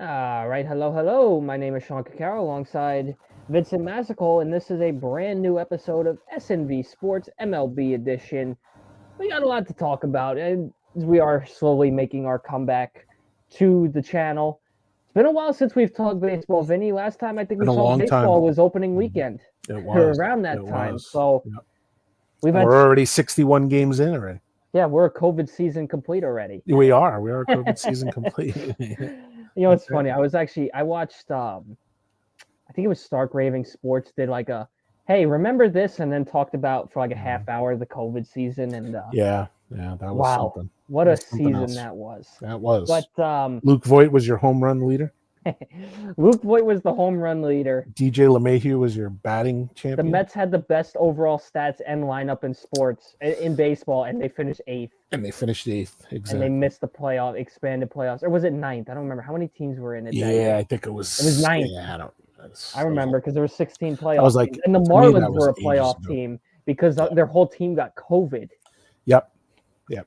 All right, hello. My name is Sean Cacaro alongside Vincent Massical, and this is a brand new episode of V Sports MLB Edition. We got a lot to talk about, and we are slowly making our comeback to the channel. It's been a while since we've talked baseball, Vinny. Last time I think we Been a talked long time. baseball was opening weekend, It or was around that it time. was. So Yep. we've And had, we're already 61 games in already. yeah, we're a COVID season complete already. We are COVID season complete. It's funny. I watched I think it was Stark Raving Sports did like a, hey, remember this, and then talked about for like a half hour the COVID season, and Yeah, that was wow, something. what That's a something season else. that was. That was. But Luke Voigt was your home run leader. Luke Voigt was the home run leader. DJ LeMahieu was your batting The champion. Mets had the best overall stats and lineup in sports in baseball, and they finished eighth. And they finished eighth. Exactly. And they missed the expanded playoffs, or was it ninth? I don't remember how many teams were in it. Yeah, that year. I think it was. It was ninth. Yeah, I remember because there were 16 playoffs. I was like, and the to me, Marlins that was were a ages playoff ago. team because their whole team got COVID. Yep.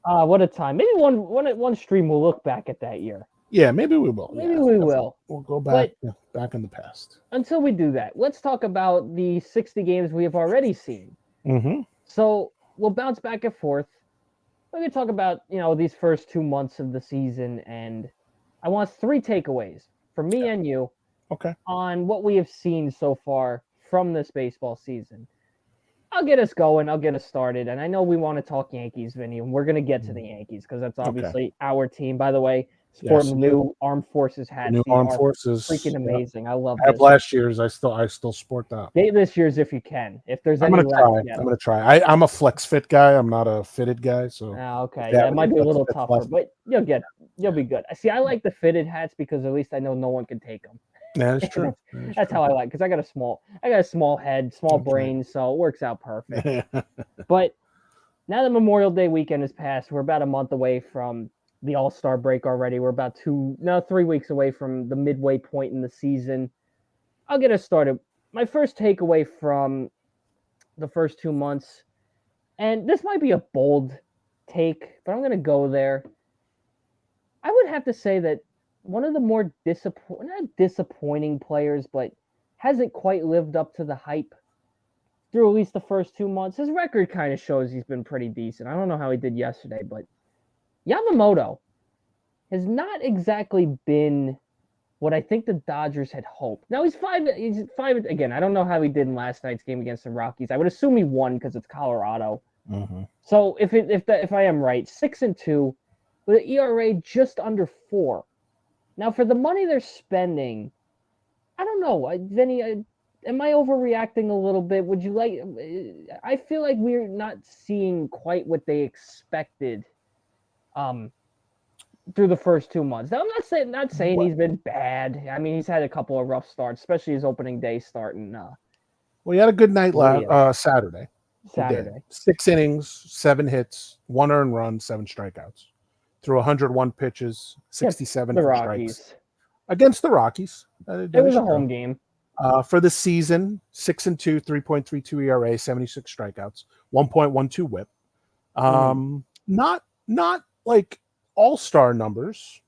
What a time! Maybe one stream we'll look back at that year. Yeah, maybe we will. Maybe we will. We'll go back back in the past. Until we do that, let's talk about the 60 games we have already seen. Mm-hmm. So we'll bounce back and forth. We're going to talk about, these first 2 months of the season, and I want 3 takeaways from me and you on what we have seen so far from this baseball season. I'll get us going. I'll get us started. And I know we want to talk Yankees, Vinny, and we're going to get to the Yankees because that's obviously our team. By the way, sporting the new Armed Forces hats. New Armed Forces. Freaking amazing. I love I have this. last year's. I still sport that. Get this year's if you can. If there's I'm any gonna left. try. I'm gonna try. I'm a flex fit guy. I'm not a fitted guy. So okay. Yeah, it might be a little tougher, but you'll be good. See, I like the fitted hats because at least I know no one can take them. Yeah, that's true. That's how I like, because I got a small head, small brain, so it works out perfect. But now the Memorial Day weekend has passed. We're about a month away from the All-Star break already. We're about 3 weeks away from the midway point in the season. I'll get us started. My first takeaway from the first 2 months, and this might be a bold take, but I'm going to go there. I would have to say that one of the more not disappointing players, but hasn't quite lived up to the hype through at least the first 2 months. His record kind of shows he's been pretty decent. I don't know how he did yesterday, but Yamamoto has not exactly been what I think the Dodgers had hoped. Now he's five again. I don't know how he did in last night's game against the Rockies. I would assume he won because it's Colorado. Mm-hmm. So if I am right, 6-2 with an ERA just under 4. Now, for the money they're spending, I don't know, Vinny, am I overreacting a little bit? Would you like? I feel like we're not seeing quite what they expected, through the first 2 months. Now, I'm not saying he's been bad. I mean, he's had a couple of rough starts, especially his opening day starting. Well, he had a good night Saturday. 6 innings, 7 hits, 1 earned run, 7 strikeouts. Threw 101 pitches, 67 strikes against the Rockies. It was a home game. For the season, 6-2, 3.32 ERA, 76 strikeouts, 1.12 WHIP. Not like all-star numbers.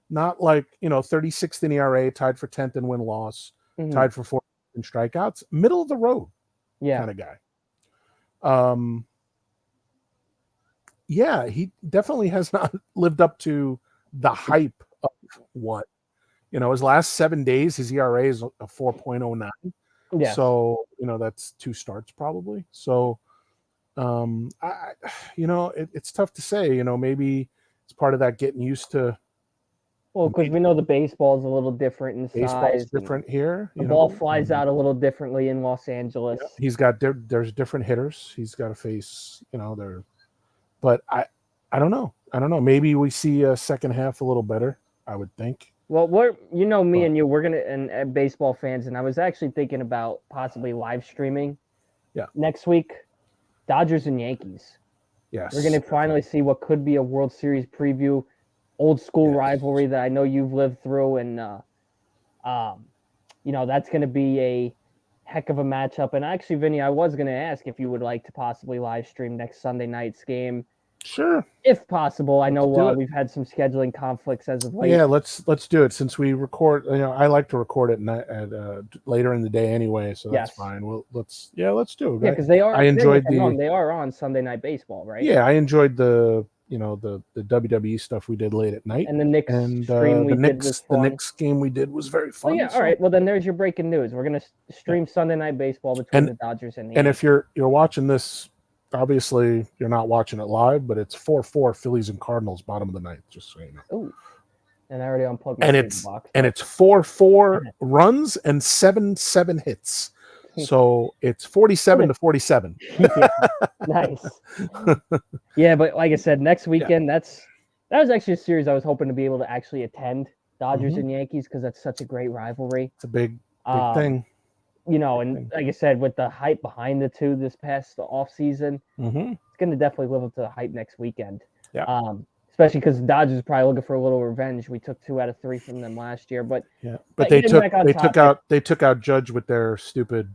Not like 36th in ERA, tied for 10th in win-loss, tied for 4th in strikeouts. Middle of the road, kind of guy. Yeah, he definitely has not lived up to the hype of what, his last 7 days, his ERA is a 4.09. Yeah. So, that's 2 starts probably. So, it's tough to say, maybe it's part of that getting used to. Well, because we know the baseball is a little different in size. Baseball's different here. The ball flies out a little differently in Los Angeles. Yeah, he's got, there's different hitters. He's got to face, but I don't know. Maybe we see a second half a little better, I would think. Well, me and you, we're going to, and baseball fans, and I was actually thinking about possibly live streaming next week, Dodgers and Yankees. Yes. We're going to finally see what could be a World Series preview, old school rivalry that I know you've lived through. And, that's going to be a heck of a matchup. And actually, Vinny, I was going to ask if you would like to possibly live stream next Sunday night's game. Sure. If possible. I know we've had some scheduling conflicts as of late. Yeah, let's do it since we record. I like to record at later in the day anyway, so that's fine. Let's do it. Yeah, because they are. I enjoyed they are on Sunday Night Baseball, right? Yeah, I enjoyed the WWE stuff we did late at night, and the Knicks stream we did was fun. The Knicks game we did was very fun. Oh, yeah, all right. Well, then there's your breaking news. We're gonna stream Sunday Night Baseball between the Dodgers and the Yankees. If you're watching this. Obviously, you're not watching it live, but it's 4-4 Phillies and Cardinals, bottom of the ninth. Just so you know. Ooh, and I already unplugged my box. And it's 4-4 runs and 7 hits. So it's 47-47. Yeah, nice. Yeah, but like I said, next weekend that was actually a series I was hoping to be able to actually attend. Dodgers and Yankees, because that's such a great rivalry. It's a big thing. And like I said, with the hype behind the two this past offseason, it's going to definitely live up to the hype next weekend. Yeah. Especially because the Dodgers are probably looking for a little revenge. We took 2 out of 3 from them last year, but they took out Judge with their stupid.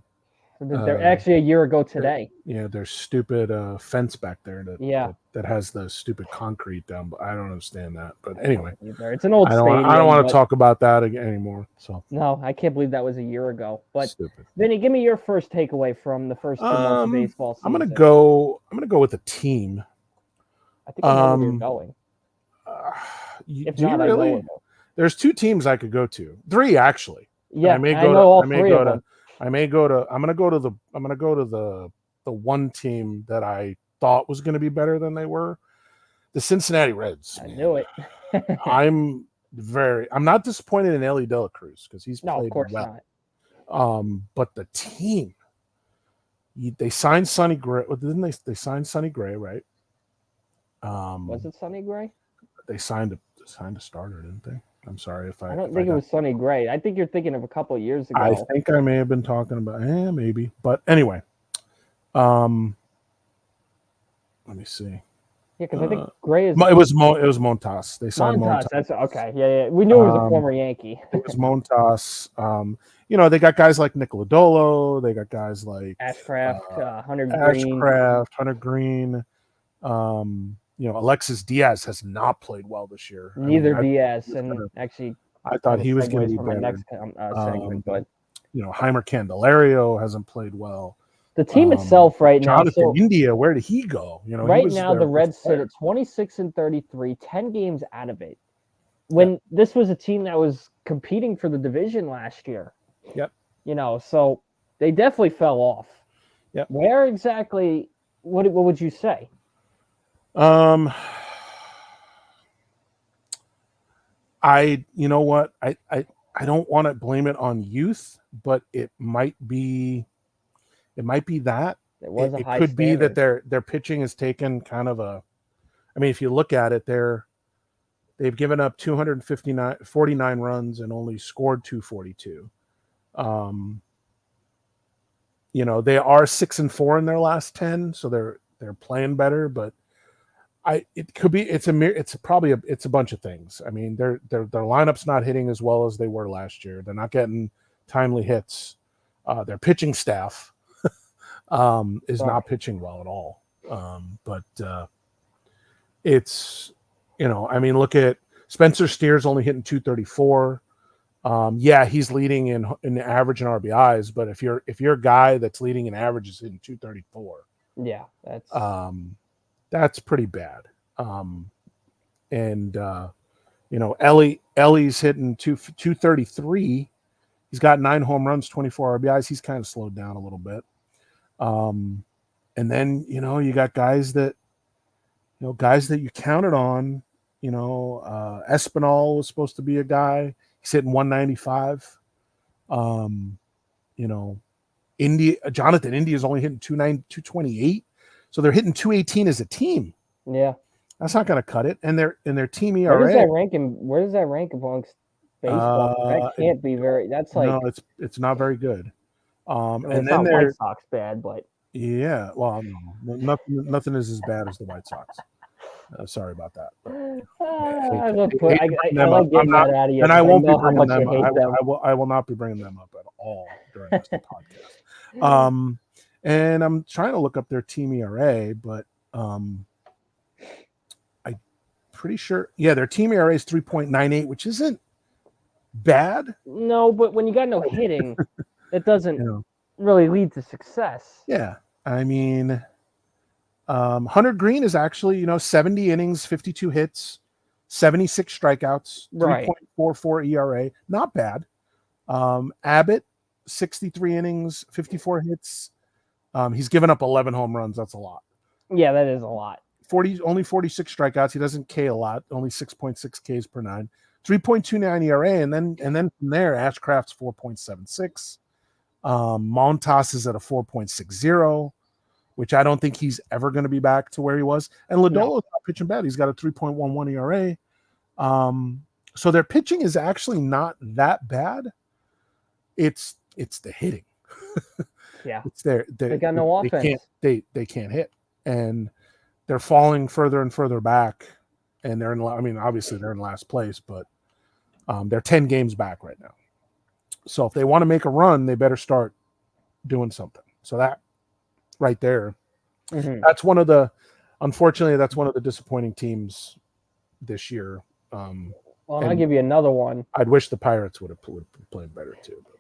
They're actually a year ago today. Their stupid fence back there that has the stupid concrete down. I don't understand that, but anyway, it's an old stadium. I don't want to talk about that anymore. So no, I can't believe that was a year ago. But stupid. Vinny, give me your first takeaway from the first 2 months of baseball season. I'm gonna go with a team. I think I know where you're going. If not, really? I know. There's 2 teams I could go to. 3 actually. Yeah, I know all 3 of them. I'm gonna go to the one team that I thought was going to be better than they were, the Cincinnati Reds. I knew it. I'm not disappointed in Ellie De La Cruz because he's played of course well. Not. But the team, they signed Sonny Gray. Well, didn't they signed Sonny Gray, right? Was it Sonny Gray? They signed a starter, didn't they? I'm sorry if I don't think it was Sonny Gray. I think you're thinking of a couple of years ago. I think I may have been talking about maybe. But anyway. Let me see. Yeah, because I think Gray is. It was Montas. They signed Montas. That's okay. Yeah. We knew he was a former Yankee. It was Montas. They got guys like Nick Lodolo. They got guys like Ashcraft, Hunter Green. Alexis Diaz has not played well this year. Neither Diaz, actually, I thought he was going to be better. My next segment, but Heimer Candelario hasn't played well. The team itself right now. Jonathan India, where did he go? Right now, the Reds sit at 26-33, 10 games out of it. When this was a team that was competing for the division last year. Yep. So they definitely fell off. Yep. Where exactly? What would you say? You know what? I don't want to blame it on youth, but it might be that. It could be that their pitching has taken kind of a. I mean, if you look at it, they've given up 49 runs and only scored 242. They are 6-4 in their last 10, so they're playing better, but it could be it's a bunch of things. I mean, their lineup's not hitting as well as they were last year. They're not getting timely hits. Their pitching staff is not pitching well at all. But it's look at Spencer Steer's only hitting 234. He's leading in average and RBIs, but if you're a guy that's leading in averages hitting 234, that's pretty bad. Ellie's hitting 233. He's got 9 home runs, 24 RBIs. He's kind of slowed down a little bit. And then, you got guys that you counted on. Espinal was supposed to be a guy. He's hitting 195. Jonathan India is only hitting 228. So they're hitting 218 as a team. Yeah. That's not going to cut it. And their team ERA. Where does that rank amongst baseball? That can't be very. That's like no, it's not very good. And then not White Sox bad, but yeah. Well, no, nothing is as bad as the White Sox. Sorry about that. I like getting that out of you. And I won't be bringing them up. I will not be bringing them up at all during this podcast. And I'm trying to look up their team ERA, but pretty sure. Yeah, their team ERA is 3.98, which isn't bad. No, but when you got no hitting, it doesn't really lead to success. Yeah, I mean, Hunter Green is actually 70 innings, 52 hits, 76 strikeouts, 3.44 ERA, not bad. Abbott, 63 innings, 54 hits. He's given up 11 home runs. That's a lot. Yeah, that is a lot. Only 46 strikeouts. He doesn't K a lot. Only 6.6 Ks per nine. 3.29 ERA, and then from there, Ashcraft's 4.76. Montas is at a 4.60, which I don't think he's ever going to be back to where he was. And Lodolo's not pitching bad. He's got a 3.11 ERA. So their pitching is actually not that bad. It's the hitting. Yeah, it's there. They got no offense. They can't hit, and they're falling further and further back. And they're in. I mean, obviously they're in last place, but they're 10 games back right now. So if they want to make a run, they better start doing something. So that right there, that's one of the. Unfortunately, that's one of the disappointing teams this year. Well, I'll give you another one. I'd wish the Pirates would have played better too. But.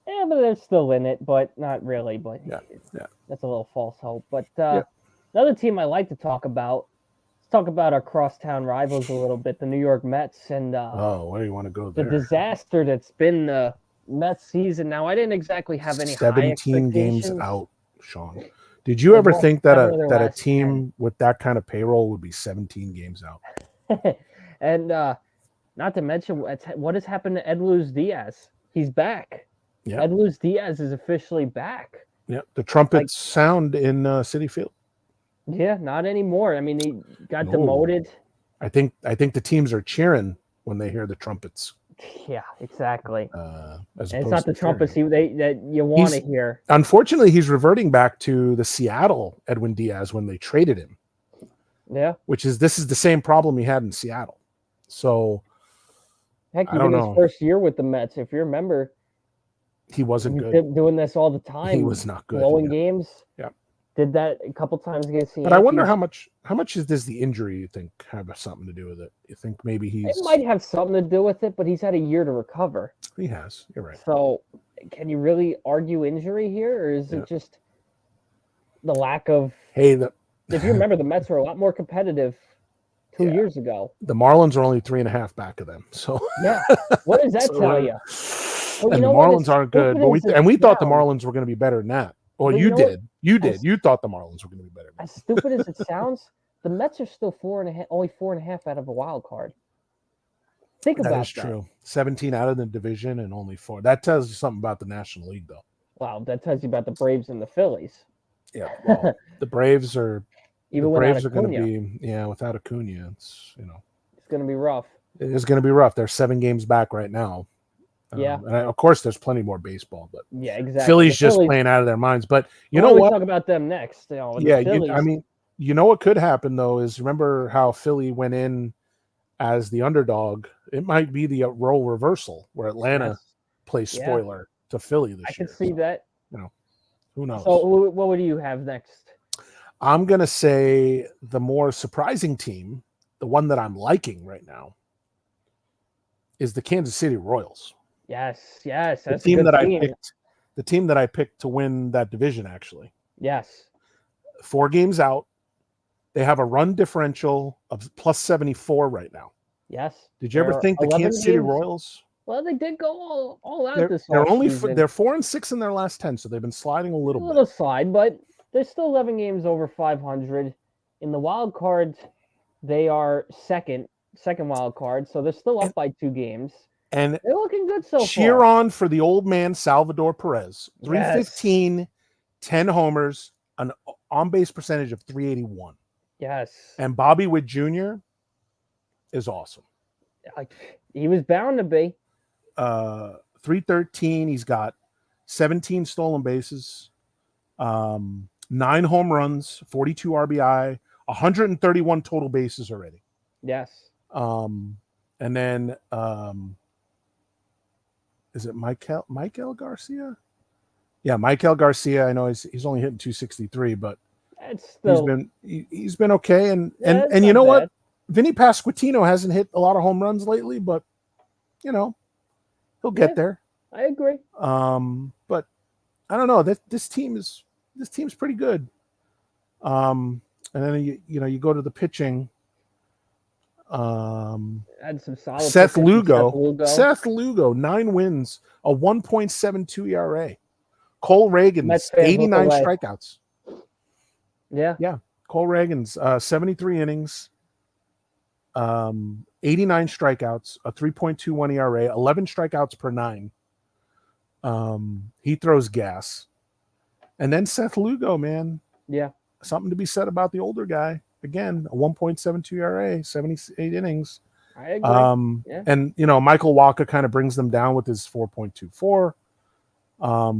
Yeah, but they're still in it, but not really. But that's a little false hope. But another team I like to talk about. Let's talk about our crosstown rivals a little bit, the New York Mets, and where do you want to go there? The disaster that's been the Mets season. Now, I didn't exactly have any 17 games out, Sean. Did you ever think that a team with that kind of payroll would be 17 games out? And not to mention what has happened to Edluz Diaz. He's back. Yep. Edluz Diaz is officially back. Yeah, the trumpets sound in Citi Field. Yeah, not anymore. I mean, he got demoted. I think the teams are cheering when they hear the trumpets. Yeah, exactly. And it's not the trumpets that you want to hear. Unfortunately, he's reverting back to the Seattle Edwin Diaz when they traded him. Yeah, this is the same problem he had in Seattle. So, heck, even his first year with the Mets, if you remember, he wasn't good. Doing this all the time. He was not good. Blowing games. Yeah. Did that a couple times against the But I wonder how much does the injury you think have something to do with it? You think maybe it might have something to do with it, but he's had a year to recover. He has. You're right. So can you really argue injury here, or is it just the lack of if you remember, the Mets were a lot more competitive 2 years ago. The Marlins are only 3.5 back of them. So what does that tell you? Well, and the Marlins aren't good, but we thought the Marlins were going to be better than that. Well, you did. You thought the Marlins were going to be better. As stupid as it sounds, the Mets are still 4.5, only 4.5 out of a wild card. Think about that. That is true. 17 out of the division and only 4. That tells you something about the National League, though. Wow, that tells you about the Braves and the Phillies. Yeah, well, the Braves are. Even the Braves without are going to be without Acuna, it's it's going to be rough. It is going to be rough. They're 7 games back right now. And of course, there's plenty more baseball, but exactly. Philly's just playing out of their minds. But you know what? We'll talk about them next. What could happen though is remember how Philly went in as the underdog. It might be the role reversal where Atlanta plays spoiler to Philly this year. I can see that. Who knows? So, what do you have next? I'm gonna say the more surprising team, the one that I'm liking right now, is the Kansas City Royals. Yes, that's the team that I picked. The team that I picked to win that division, actually. Yes. 4 games out. They have a run differential of plus 74 right now. Yes. Did you ever think the Kansas City Royals? Well, they did go all out this They're only season. They're 4-6 in their last 10, so they've been sliding a little bit. A little slide, but they're still 11 games over 500. In the wild card, they are second wild card, so they're still up by 2 games. And they're looking good so far. Cheer on for the old man, Salvador Perez. 315, 10 homers, an on-base percentage of 381. Yes. And Bobby Witt Jr. is awesome. He was bound to be. 313. He's got 17 stolen bases, 9 home runs, 42 RBI, 131 total bases already. Yes. And then is it Michael Garcia? Yeah, Michael Garcia. I know he's only hitting 263, but it's still, he's been okay. And you know what? Vinny Pasquantino hasn't hit a lot of home runs lately, but he'll get there. I agree. But I don't know. This team's pretty good. And then you go to the pitching. Had some solid. Seth Lugo, 9 wins, a 1.72 ERA. Cole Reagan's 89 strikeouts. Yeah. Cole Reagan's 73 innings, 89 strikeouts, a 3.21 ERA, 11 strikeouts per 9. He throws gas. And then Seth Lugo, man. Yeah. Something to be said about the older guy. Again, a 1.72 ERA, 78 innings. I agree. And, Michael Wacha kind of brings them down with his 4.24.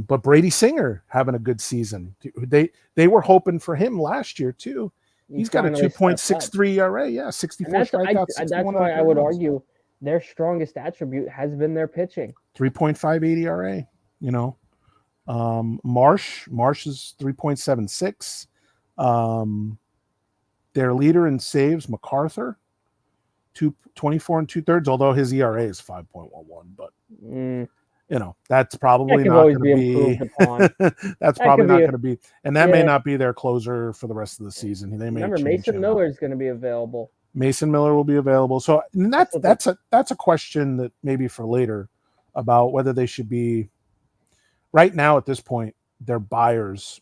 But Brady Singer having a good season. They were hoping for him last year, too. He's got a 2.63 ERA. Yeah, 64 strikeouts. That's why I would argue their strongest attribute has been their pitching. 3.58 ERA, Marsh is 3.76. Their leader in saves, MacArthur, 24 2/3, although his ERA is 5.11. But that's probably not going to be. That's probably not going to be, and that may not be their closer for the rest of the season. They may remember Mason Miller is going to be available. Mason Miller will be available. So that's a question that maybe for later about whether they should be. Right now, at this point, they're buyers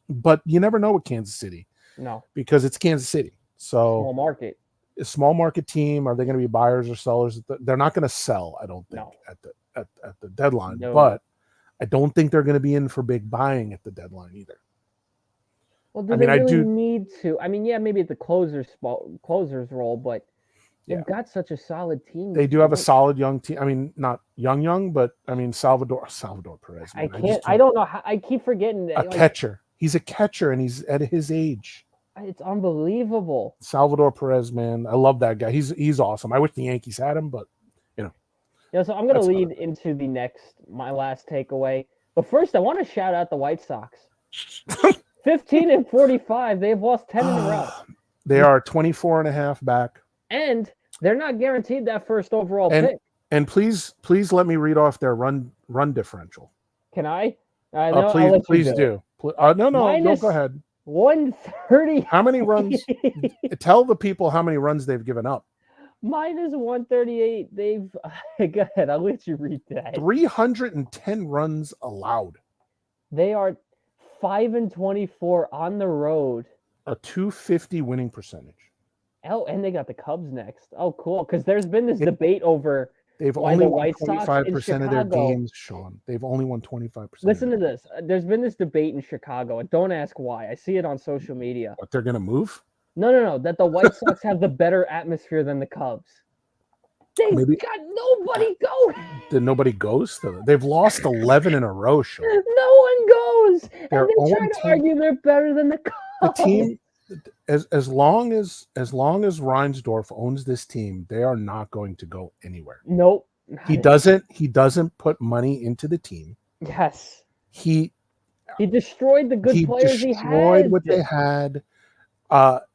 but you never know with Kansas City. No, because it's Kansas City. So small market. A small market team. Are they going to be buyers or sellers? They're not going to sell, I don't think, at the deadline. No. But I don't think they're going to be in for big buying at the deadline either. Well, do they really need to? I mean, maybe at the closer's role, but they've got such a solid team. They do have a solid young team. I mean, not young, but I mean Salvador Perez. Man. I don't know how. I keep forgetting that. Catcher. He's a catcher, and he's at his age. It's unbelievable. Salvador Perez, man. I love that guy. He's awesome. I wish the Yankees had him, but so I'm going to lead into my last takeaway. But first, I want to shout out the White Sox. 15-45. They've lost 10 in a row. They are 24.5 back. And they're not guaranteed that first overall pick. And please let me read off their run differential. Can I? Please do. No, go ahead. 130. How many runs? Tell the people how many runs they've given up. Minus 138. Go ahead. I'll let you read that. 310 runs allowed. They are 5-24 on the road. A 250 winning percentage. Oh, and they got the Cubs next. Oh, cool. Because there's been this debate over. They've only won 25% of their games, Sean. They've only won 25%. Listen to this. There's been this debate in Chicago. And don't ask why. I see it on social media. What, they're going to move? No. That the White Sox have the better atmosphere than the Cubs. They've got nobody going. Nobody goes? They've lost 11 in a row, Sean. No one goes. And they're trying to argue they're better than the Cubs. The team, as long as Reinsdorf owns this team, they are not going to go anywhere. Nope. He doesn't put money into the team. Yes. He destroyed the good players he had. Destroyed what they had.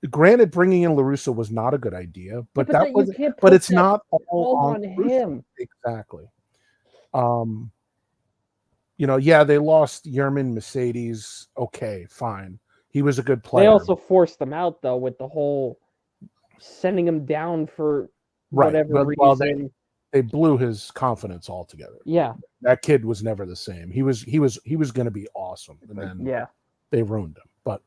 Granted, bringing in LaRusso was not a good idea, but it's not all on him. Exactly. They lost Yerman Mercedes. Okay, fine. He was a good player. They also forced them out though with the whole sending him down for whatever reason. Well, they blew his confidence altogether. Yeah, that kid was never the same. He was going to be awesome, and then they ruined him. But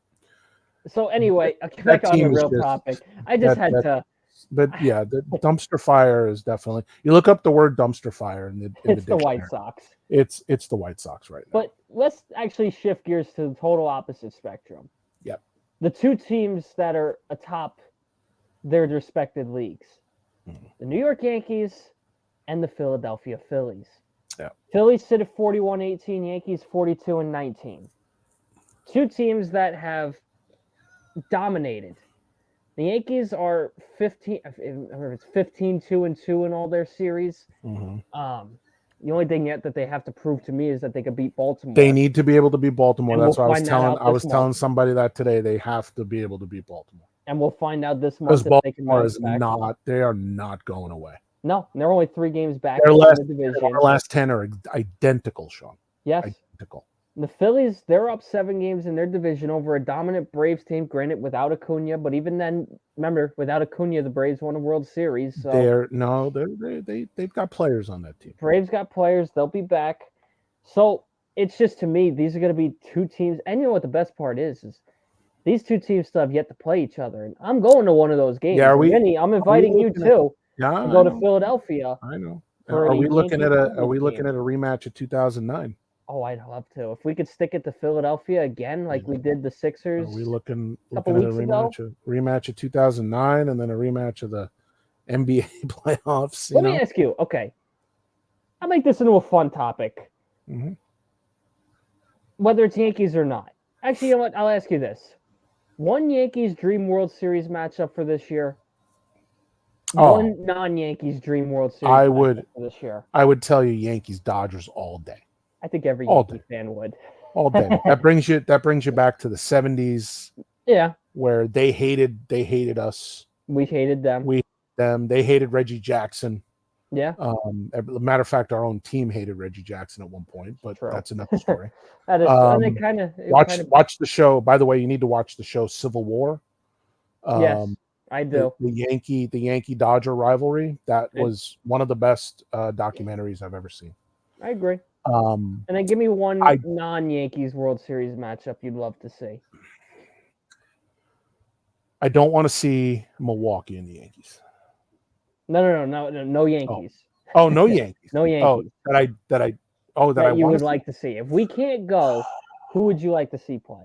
so anyway, back on the real topic. I just had to. But yeah, the dumpster fire is definitely. You look up the word dumpster fire in it's the White Sox. It's the White Sox right now. But let's actually shift gears to the total opposite spectrum. Yep. The two teams that are atop their respective leagues, the New York Yankees and the Philadelphia Phillies. Yeah. Phillies sit at 41-18, Yankees 42-19. Two teams that have dominated. The Yankees are 15-2-2 in all their series. Mm-hmm. The only thing yet that they have to prove to me is that they could beat Baltimore. They need to be able to beat Baltimore. That's what I was telling somebody that today. They have to be able to beat Baltimore. And we'll find out this Because month if they can Baltimore bounce is back. they are not going away. No, they're only 3 games back in the division. Our last 10 are identical, Sean. Yes. Identical. The Phillies, they're up 7 games in their division over a dominant Braves team, granted without Acuna, but even then, remember, without Acuna, the Braves won a World Series. So they've got players on that team. Braves got players, they'll be back. So it's just, to me, these are going to be 2 teams, and you know what the best part is these 2 teams still have yet to play each other, and I'm going to one of those games. Yeah, Vinny, I'm inviting you too to go to Philadelphia. I know. Are we looking at a rematch of 2009? Oh, I'd love to. If we could stick it to Philadelphia again, like we did the Sixers. Are we looking at a rematch of 2009 and then a rematch of the NBA playoffs? Let me ask you. Okay, I'll make this into a fun topic. Mm-hmm. Whether it's Yankees or not. Actually, you know what? I'll ask you this: one Yankees Dream World Series matchup for this year. One non-Yankees Dream World Series matchup for this year. I would tell you Yankees Dodgers all day. I think every Yankee fan would. All day. That brings you back to the 70s. Yeah. Where they hated us. We hated them. They hated Reggie Jackson. Yeah. Matter of fact, our own team hated Reggie Jackson at one point, but that's another story. That is, and they kind of watch the show. By the way, you need to watch the show Civil War. Yes, I do. The Yankee Dodger rivalry. That was one of the best documentaries I've ever seen. I agree. And then give me one non-Yankees World Series matchup you'd love to see. I don't want to see Milwaukee and the Yankees. No Yankees. Oh, no Yankees. No Yankees. That you would like to see. If we can't go, who would you like to see play?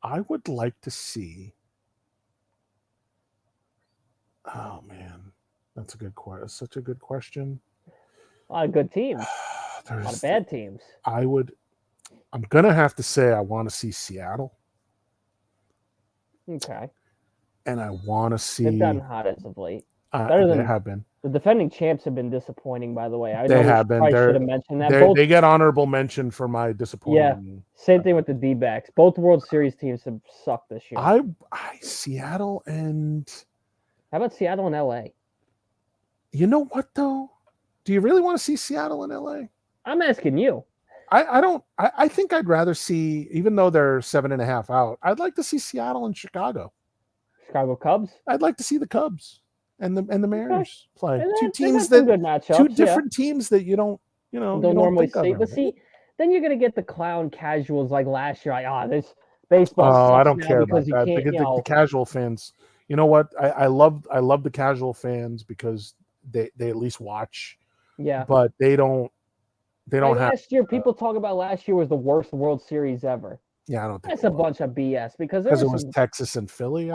I would like to see. Oh man, that's a good question. Such a good question. A lot of good teams. A lot of bad teams. I'm gonna have to say I want to see Seattle. Okay. And I want to see. They've gotten hot as of late. They have been. The defending champs have been disappointing, by the way. They have been. I should have mentioned that. They get honorable mention for my disappointment. Yeah. Same thing with the D-backs. Both World Series teams have sucked this year. Seattle and. How about Seattle and LA? You know what though? Do you really want to see Seattle and LA? I'm asking you. I don't. I think I'd rather see, even though they're 7.5 out, I'd like to see Seattle and Chicago. Chicago Cubs? I'd like to see the Cubs and the Mariners play. And two teams that good matchups, two different teams that you don't normally see. But see, then you're gonna get the clown casuals like last year. Like, this baseball. Oh, I don't care about that. The casual fans. You know what? I love the casual fans because they at least watch. Yeah. But they don't have. Last year, people talk about last year was the worst World Series ever. Yeah, I don't think that's a bunch of BS because it was Texas and Philly.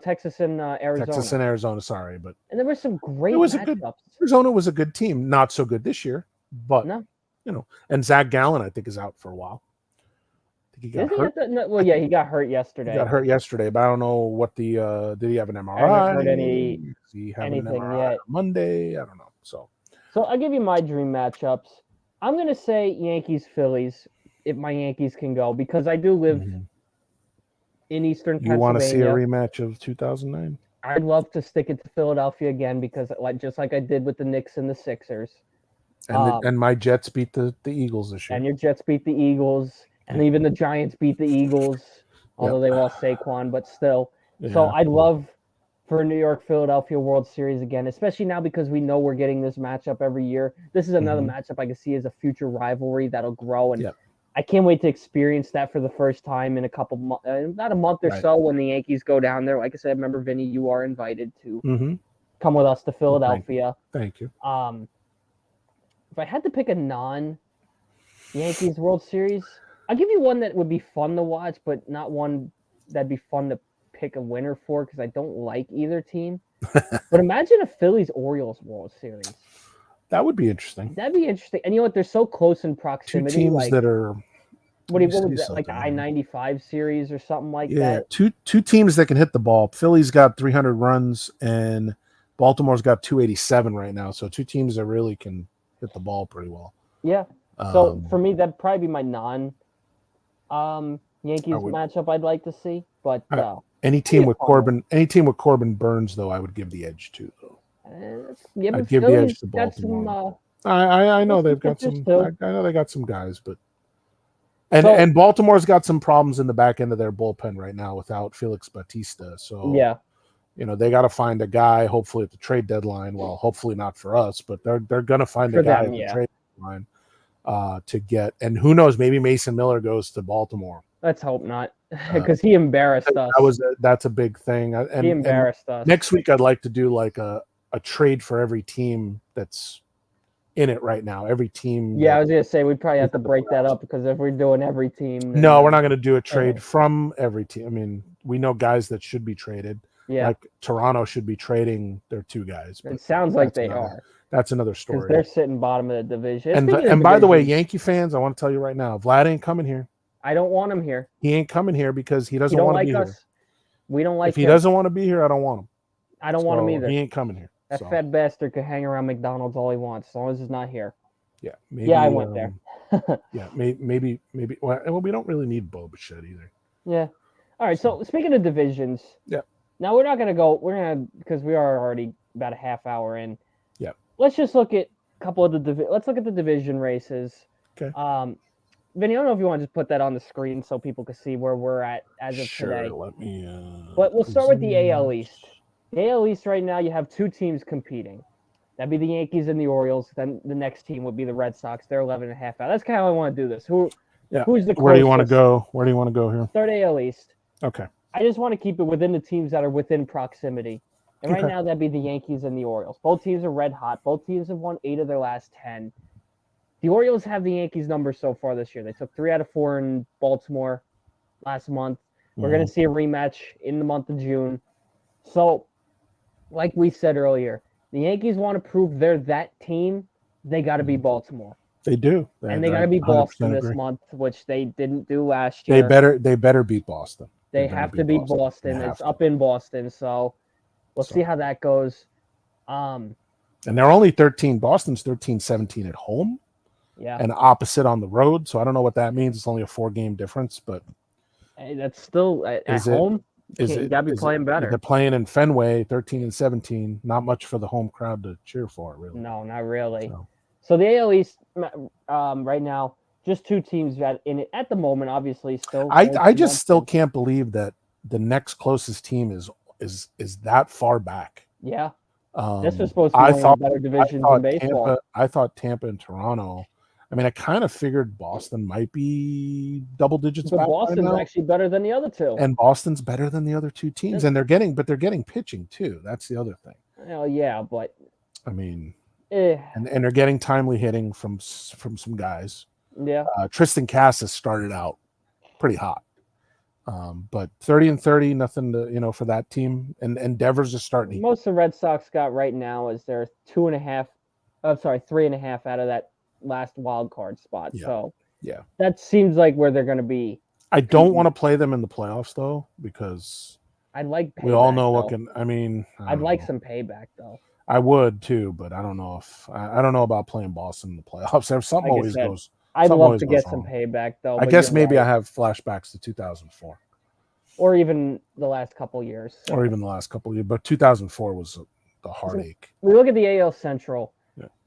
Texas and Arizona. Texas and Arizona, sorry, but there were some great matchups. Arizona was a good team, not so good this year, but and Zach Gallen I think is out for a while. I think he got hurt. He got hurt yesterday. He got hurt yesterday, but I don't know what the did he have an MRI? I haven't heard anything an MRI yet. Monday, I don't know. So I'll give you my dream matchups. I'm gonna say Yankees Phillies. If my Yankees can go, because I do live in Eastern Pennsylvania. You want to see a rematch of 2009? I'd love to stick it to Philadelphia again because, just like I did with the Knicks and the Sixers. And my Jets beat the Eagles this year. And your Jets beat the Eagles, and even the Giants beat the Eagles, although they lost Saquon, but still. Yeah. So I'd love for a New York Philadelphia World Series again, especially now because we know we're getting this matchup every year. This is another matchup I can see as a future rivalry that'll grow and. I can't wait to experience that for the first time in a couple months, not a month or so when the Yankees go down there. Like I said, remember, Vinny, you are invited to come with us to Philadelphia. Thank you. If I had to pick a non-Yankees World Series, I'll give you one that would be fun to watch, but not one that'd be fun to pick a winner for because I don't like either team. But imagine a Phillies-Orioles World Series. That would be interesting. That'd be interesting. And you know what? They're so close in proximity. Two teams that are. What was that? Like the I-95 series or something like that? Yeah, two teams that can hit the ball. Philly's got 300 runs and Baltimore's got 287 right now. So two teams that really can hit the ball pretty well. Yeah. So for me, that'd probably be my Yankees matchup I'd like to see. But Any team with Corbin Burns, though, I would give the edge to, though. I'd give the edge to Baltimore. I know they've got some. I know they got some guys, but and Baltimore's got some problems in the back end of their bullpen right now without Felix Bautista. So they got to find a guy, hopefully at the trade deadline. Well, hopefully not for us, but they're going to find a guy at the trade deadline to get. And who knows? Maybe Mason Miller goes to Baltimore. Let's hope not, because he embarrassed us. That's a big thing. He embarrassed us. Next week, I'd like to do like a trade for every team that's in it right now. Every team. Yeah, I was gonna say we'd probably have to break that up, because if we're doing every team, then, no, we're not going to do a trade from every team. I mean, we know guys that should be traded. Yeah, like Toronto should be trading their 2 guys. It sounds like they are. That's another story. They're sitting bottom of the division. And by the way, Yankee fans, I want to tell you right now, Vlad ain't coming here. I don't want him here. He ain't coming here because he doesn't want to be here. We don't like him. If he doesn't want to be here, I don't want him. I don't want him either. He ain't coming here. That fat bastard could hang around McDonald's all he wants, as long as he's not here. Yeah, maybe. Yeah, I went there. Yeah, maybe. Well, we don't really need Bo Bichette either. Yeah. All right. So speaking of divisions, now we're not gonna go. We're gonna, because we are already about a half hour in. Yeah. Let's just look at a couple of let's look at the division races. Okay. Vinny, I don't know if you want to just put that on the screen so people can see where we're at as of today. Let me. But we'll start with the AL East. The AL East right now, you have 2 teams competing. That'd be the Yankees and the Orioles. Then the next team would be the Red Sox. They're 11.5 out. That's kind of how I want to do this. Who's the closest? Where do you want to go? Where do you want to go here? Start AL East. Okay. I just want to keep it within the teams that are within proximity. And right now, that'd be the Yankees and the Orioles. Both teams are red hot. Both teams have won 8 of their last 10. The Orioles have the Yankees' numbers so far this year. They took 3 out of 4 in Baltimore last month. We're going to see a rematch in the month of June. So, like we said earlier, the Yankees want to prove they're that team. They got to beat Baltimore. They do. And they got to beat Boston this month, which they didn't do last year. They better beat Boston. They have to beat Boston. It's up in Boston, so we'll see how that goes. And they're only 13. Boston's 13-17 at home. Yeah. And opposite on the road. So I don't know what that means. It's only a 4-game difference, but hey, that's still at home. You gotta be playing better. They're playing in Fenway, 13-17. Not much for the home crowd to cheer for, really. No, not really. So the AL East right now, just 2 teams that in it at the moment. Obviously, still. I just still can't believe that the next closest team is that far back. Yeah. This was supposed to be one of the better divisions in baseball. I thought Tampa and Toronto. I mean, I kind of figured Boston might be double digits. But Boston's actually better than the other 2. And Boston's better than the other 2 teams. And they're getting pitching too. That's the other thing. Oh yeah, but I mean, and they're getting timely hitting from some guys. Yeah. Tristan Casas started out pretty hot. But 30-30, nothing to, for that team. And Devers is starting. Most of the Red Sox got right now is they're 3.5 out of that last wild card spot. Yeah. So yeah, that seems like where they're going to be. I don't want to play them in the playoffs though, because I'd like payback, we all know though. what can. I mean, I'd like some payback though. I would too, but I don't know if I don't know about playing Boston in the playoffs. There's something always goes. I'd love to get some payback though. I guess maybe I have flashbacks to 2004, or even the last couple years, But 2004 was the heartache. We look at the AL Central.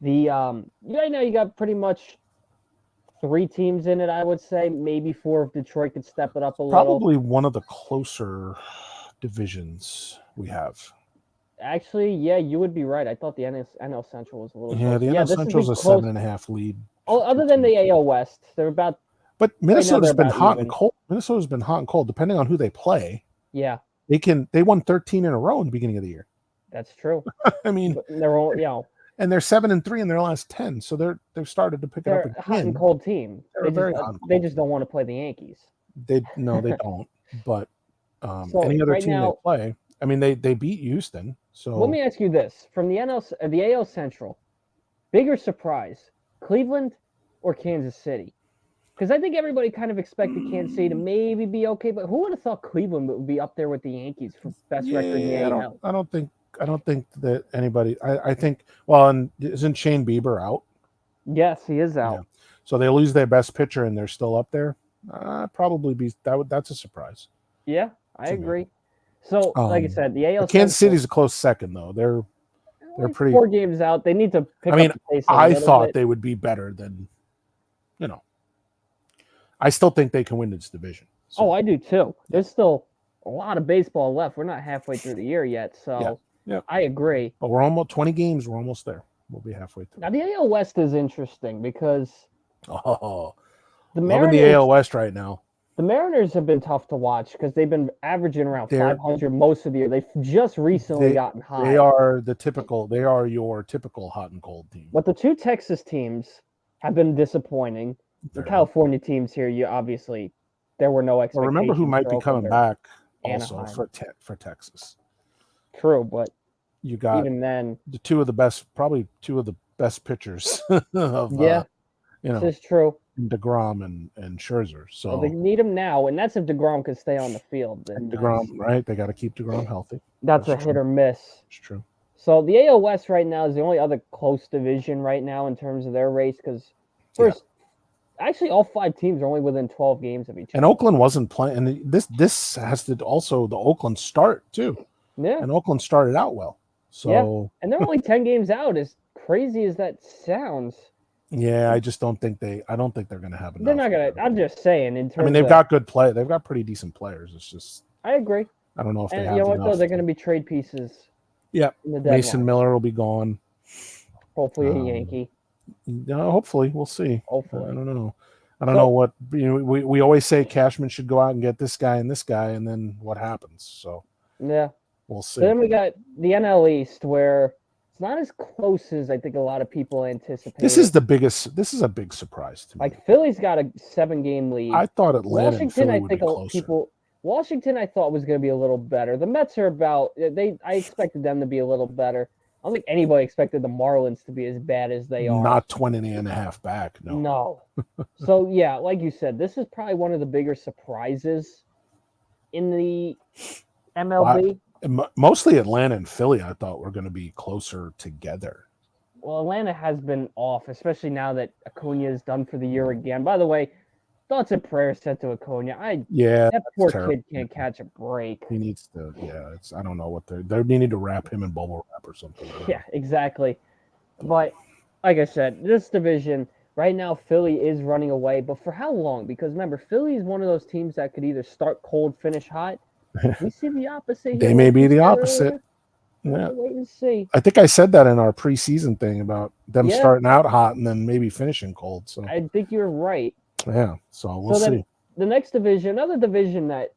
Yeah. Right now you got pretty much 3 teams in it, I would say. Maybe 4 if Detroit could step it up a little. Probably one of the closer divisions we have. Actually, yeah, you would be right. I thought the NL Central was a little closer. The NL Central's a 7.5 lead. Oh, other than the AL West, they're about. But Minnesota's been hot and cold. Minnesota's been hot and cold, depending on who they play. Yeah. They won 13 in a row in the beginning of the year. That's true. I mean, they're all, and they're 7-3 in their last 10, so they've started to pick it up again. A hot and cold team. They just don't want to play the Yankees. They don't. But any other team they play, I mean, they beat Houston. So let me ask you this: from the AL Central, bigger surprise, Cleveland or Kansas City? Because I think everybody kind of expected Kansas City to maybe be okay, but who would have thought Cleveland would be up there with the Yankees for best record in the AL? I don't think that anybody. I think. Well, and isn't Shane Bieber out? Yes, he is out. Yeah. So they lose their best pitcher, and they're still up there. Probably be that's a surprise. Yeah, I agree. So, like I said, the AL Kansas City's a close second, though. They're pretty 4 games out. They need to pick up the pace a I little thought bit. they would be better than, I still think they can win this division. So. Oh, I do too. There's still a lot of baseball left. We're not halfway through the year yet, so I agree. But we're almost 20 games. We're almost there. We'll be halfway through. Now, the AL West is interesting because the Mariners, loving the AL West right now. The Mariners have been tough to watch because they've been averaging around 500 most of the year. They've just recently gotten high. They are your typical hot and cold team. But the 2 Texas teams have been disappointing. The California teams here, there were no expectations. Well, remember who might be coming back also for Texas. True, but you got even then probably two of the best pitchers of this is true. DeGrom and Scherzer. So they need him now, and that's if DeGrom can stay on the field. And DeGrom, right? They got to keep DeGrom healthy. That's a hit or miss. It's true. So the AL West right now is the only other close division right now in terms of their race because actually all 5 teams are only within 12 games of each other. And Oakland wasn't playing. And this has to also the Oakland start too. Yeah. And Oakland started out well. So and they're only 10 games out. As crazy as that sounds. Yeah, I just don't think they're going to have enough. They're not going to. I'm just saying. They've got good play. They've got pretty decent players. It's just. I agree. I don't know if they have you know what enough. though? They're going to be trade pieces. Yeah. Mason Miller will be gone. Hopefully a Yankee. Hopefully, we'll see. Hopefully. I don't know. I don't know what we always say. Cashman should go out and get this guy, and then what happens? So we'll see. Then we got the NL East, where it's not as close as I think a lot of people anticipate. This is the biggest. This is a big surprise to me. Like Philly's got a 7-game lead. I thought Atlanta and Philly would be closer. Washington, I thought was going to be a little better. The Mets are I expected them to be a little better. I don't think anybody expected the Marlins to be as bad as they are. Not 20.5 back, no. No. So, yeah, like you said, this is probably one of the bigger surprises in the MLB. Mostly Atlanta and Philly, I thought were going to be closer together. Well, Atlanta has been off, especially now that Acuna is done for the year again. By the way, thoughts and prayers sent to Acuna. That poor kid can't catch a break. He needs to. I don't know what they need to wrap him in bubble wrap or something. Yeah, exactly. But like I said, this division right now, Philly is running away. But for how long? Because remember, Philly is one of those teams that could either start cold, finish hot. We see the opposite. They may be the opposite. Yeah. Wait and see. I think I said that in our preseason thing about them starting out hot and then maybe finishing cold. So I think you're right. Yeah, so we'll see. The next division, another division that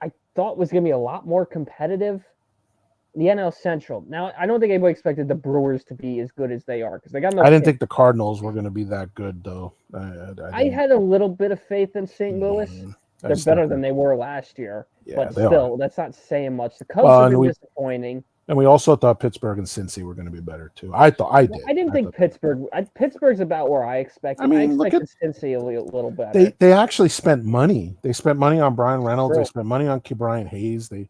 I thought was going to be a lot more competitive, the NL Central. Now, I don't think anybody expected the Brewers to be as good as they are because they got. I didn't think the Cardinals were going to be that good, though. I had a little bit of faith in St. Louis. They're better than they were last year, but still, that's not saying much. The Cubs have been disappointing. And we also thought Pittsburgh and Cincy were going to be better too. I did. I didn't think Pittsburgh. Pittsburgh's about where I expected. I expected Cincy a little better. They actually spent money. They spent money on Brian Reynolds. They spent money on Brian Hayes. They've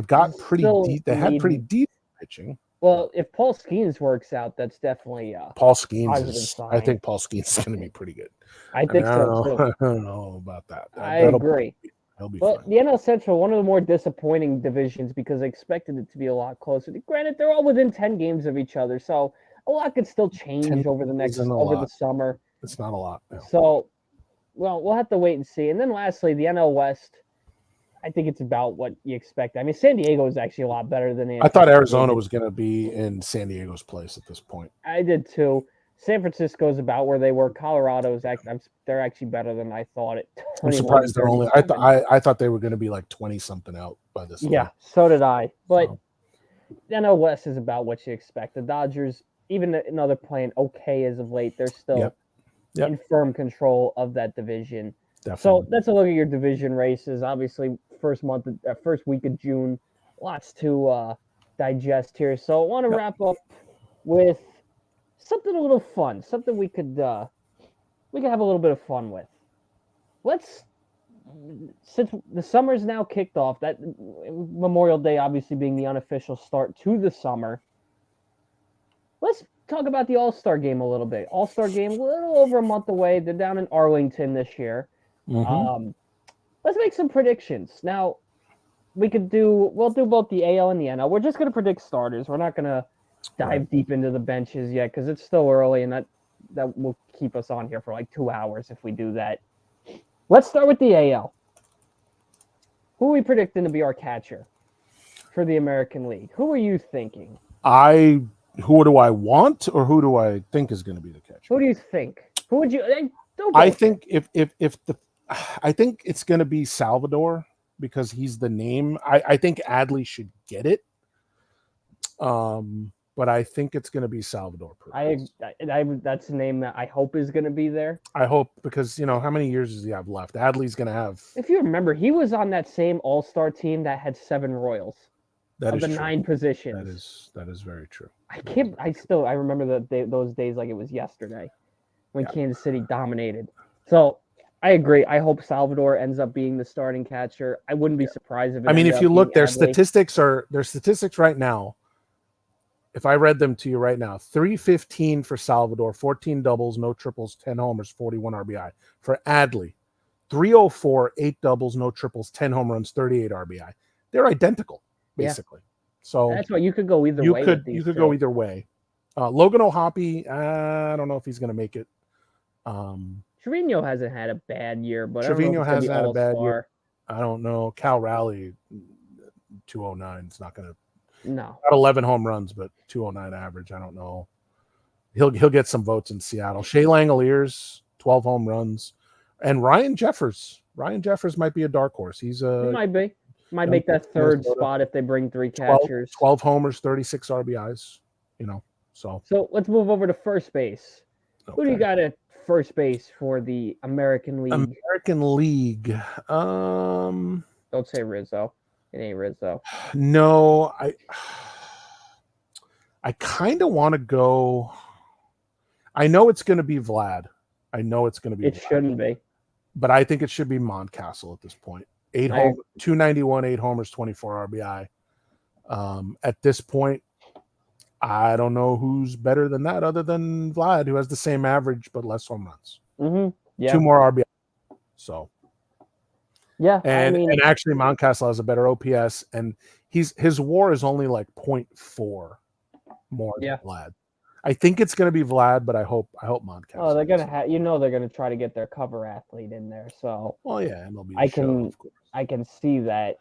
got pretty deep. They had pretty deep pitching. Well, if Paul Skeens works out, that's definitely Paul Skeens. I think Paul Skeens is going to be pretty good. I think so too. I don't know about that. I agree. He'll be fine. The NL Central, one of the more disappointing divisions because I expected it to be a lot closer. Granted, they're all within 10 games of each other, so a lot could still change over the summer. It's not a lot. No. So, we'll have to wait and see. And then lastly, the NL West, I think it's about what you expect. I mean, San Diego is actually a lot better than I thought Arizona was going to be in San Diego's place at this point. I did too. San Francisco is about where they were. Colorado is they're actually better than I thought. I'm surprised they're only. I thought they were going to be like 20 something out by this. Yeah, so did I. But NL West is about what you expect. The Dodgers, even though they're playing okay as of late, they're still in firm control of that division. Definitely. So that's a look at your division races. Obviously, first week of June, lots to digest here. So I want to wrap up with something a little fun, something we could have a little bit of fun with. Since the summer's now kicked off, that Memorial Day obviously being the unofficial start to the summer, let's talk about the All-Star game a little bit. All-Star game, a little over a month away. They're down in Arlington this year. Mm-hmm. Let's make some predictions. Now, we'll do both the AL and the NL. We're just gonna predict starters. We're not gonna dive deep into the benches yet because it's still early, and that will keep us on here for like 2 hours if we do that. Let's start with the AL. Who are we predicting to be our catcher for the American League? Who are you thinking? Who do I want, or who do I think is going to be the catcher? Who do you think? Who would you? I think I think it's going to be Salvador because he's the name. I think Adley should get it. But I think it's going to be Salvador Perez. That's a name that I hope is going to be there. I hope because how many years does he have left? Adley's going to have. If you remember, he was on that same All-Star team that had 7 Royals. That of is the true. 9 positions. That is very true. I remember those days like it was yesterday when Kansas City dominated. So I agree. I hope Salvador ends up being the starting catcher. I wouldn't be surprised if. If you look, their statistics right now. If I read them to you right now, 315 for Salvador, 14 doubles, no triples, 10 homers, 41 RBI. For Adley, 304, 8 doubles, no triples, 10 home runs, 38 RBI. They're identical, basically. So that's why you could go either way. You could go either way. Logan O'Hoppe, I don't know if he's going to make it. Trevino hasn't had a bad year, but Trevino hasn't had a bad year. I don't know. Cal Raleigh, 209 is not going to. No, not 11 home runs, but 209 average. I don't know. He'll get some votes in Seattle. Shea Langoliers, 12 home runs, and Ryan Jeffers. Ryan Jeffers might be a dark horse. He might make that third spot if they bring 3 catchers. 12 homers, 36 RBIs. So let's move over to first base. Okay. Who do you got at first base for the American League? American League. Don't say Rizzo. It ain't Rizzo. No, I kind of want to go. I know it's going to be Vlad. It shouldn't be. But I think it should be Mountcastle at this point. 291, 8 homers, 24 RBI. At this point, I don't know who's better than that other than Vlad, who has the same average but less home runs. Mm-hmm. Yeah. 2 more RBI. So. Yeah, and actually Mountcastle has a better OPS, and his WAR is only like 0.4 more than Vlad. I think it's going to be Vlad, but I hope Mountcastle. Oh, they're going to they're going to try to get their cover athlete in there. So MLB. I can see that.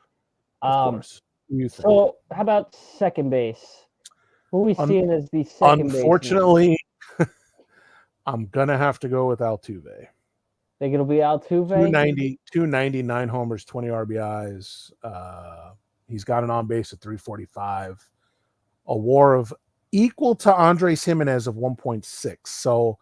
Of course. So how about second base? Who are we seeing as the second base? Unfortunately, I'm going to have to go with Altuve. Think it'll be Altuve? 299 homers, 20 RBIs. He's got an on base of 345. A WAR of equal to Andres Jimenez of 1.6. So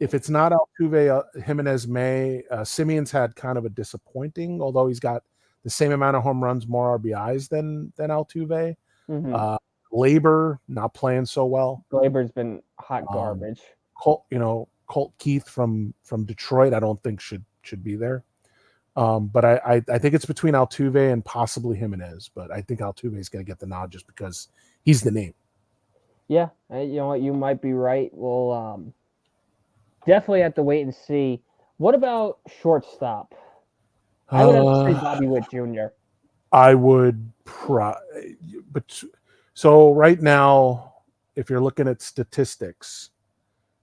if it's not Altuve, Jimenez may. Simeon's had kind of a disappointing, although he's got the same amount of home runs, more RBIs than Altuve. Mm-hmm. Labor not playing so well. Labor's been hot garbage. Colt Keith from Detroit, I don't think should be there. But I think it's between Altuve and possibly Jimenez. But I think Altuve is going to get the nod just because he's the name. Yeah, you know what? You might be right. We'll definitely have to wait and see. What about shortstop? I would have to say Bobby Witt Jr. I would, but so right now, if you're looking at statistics,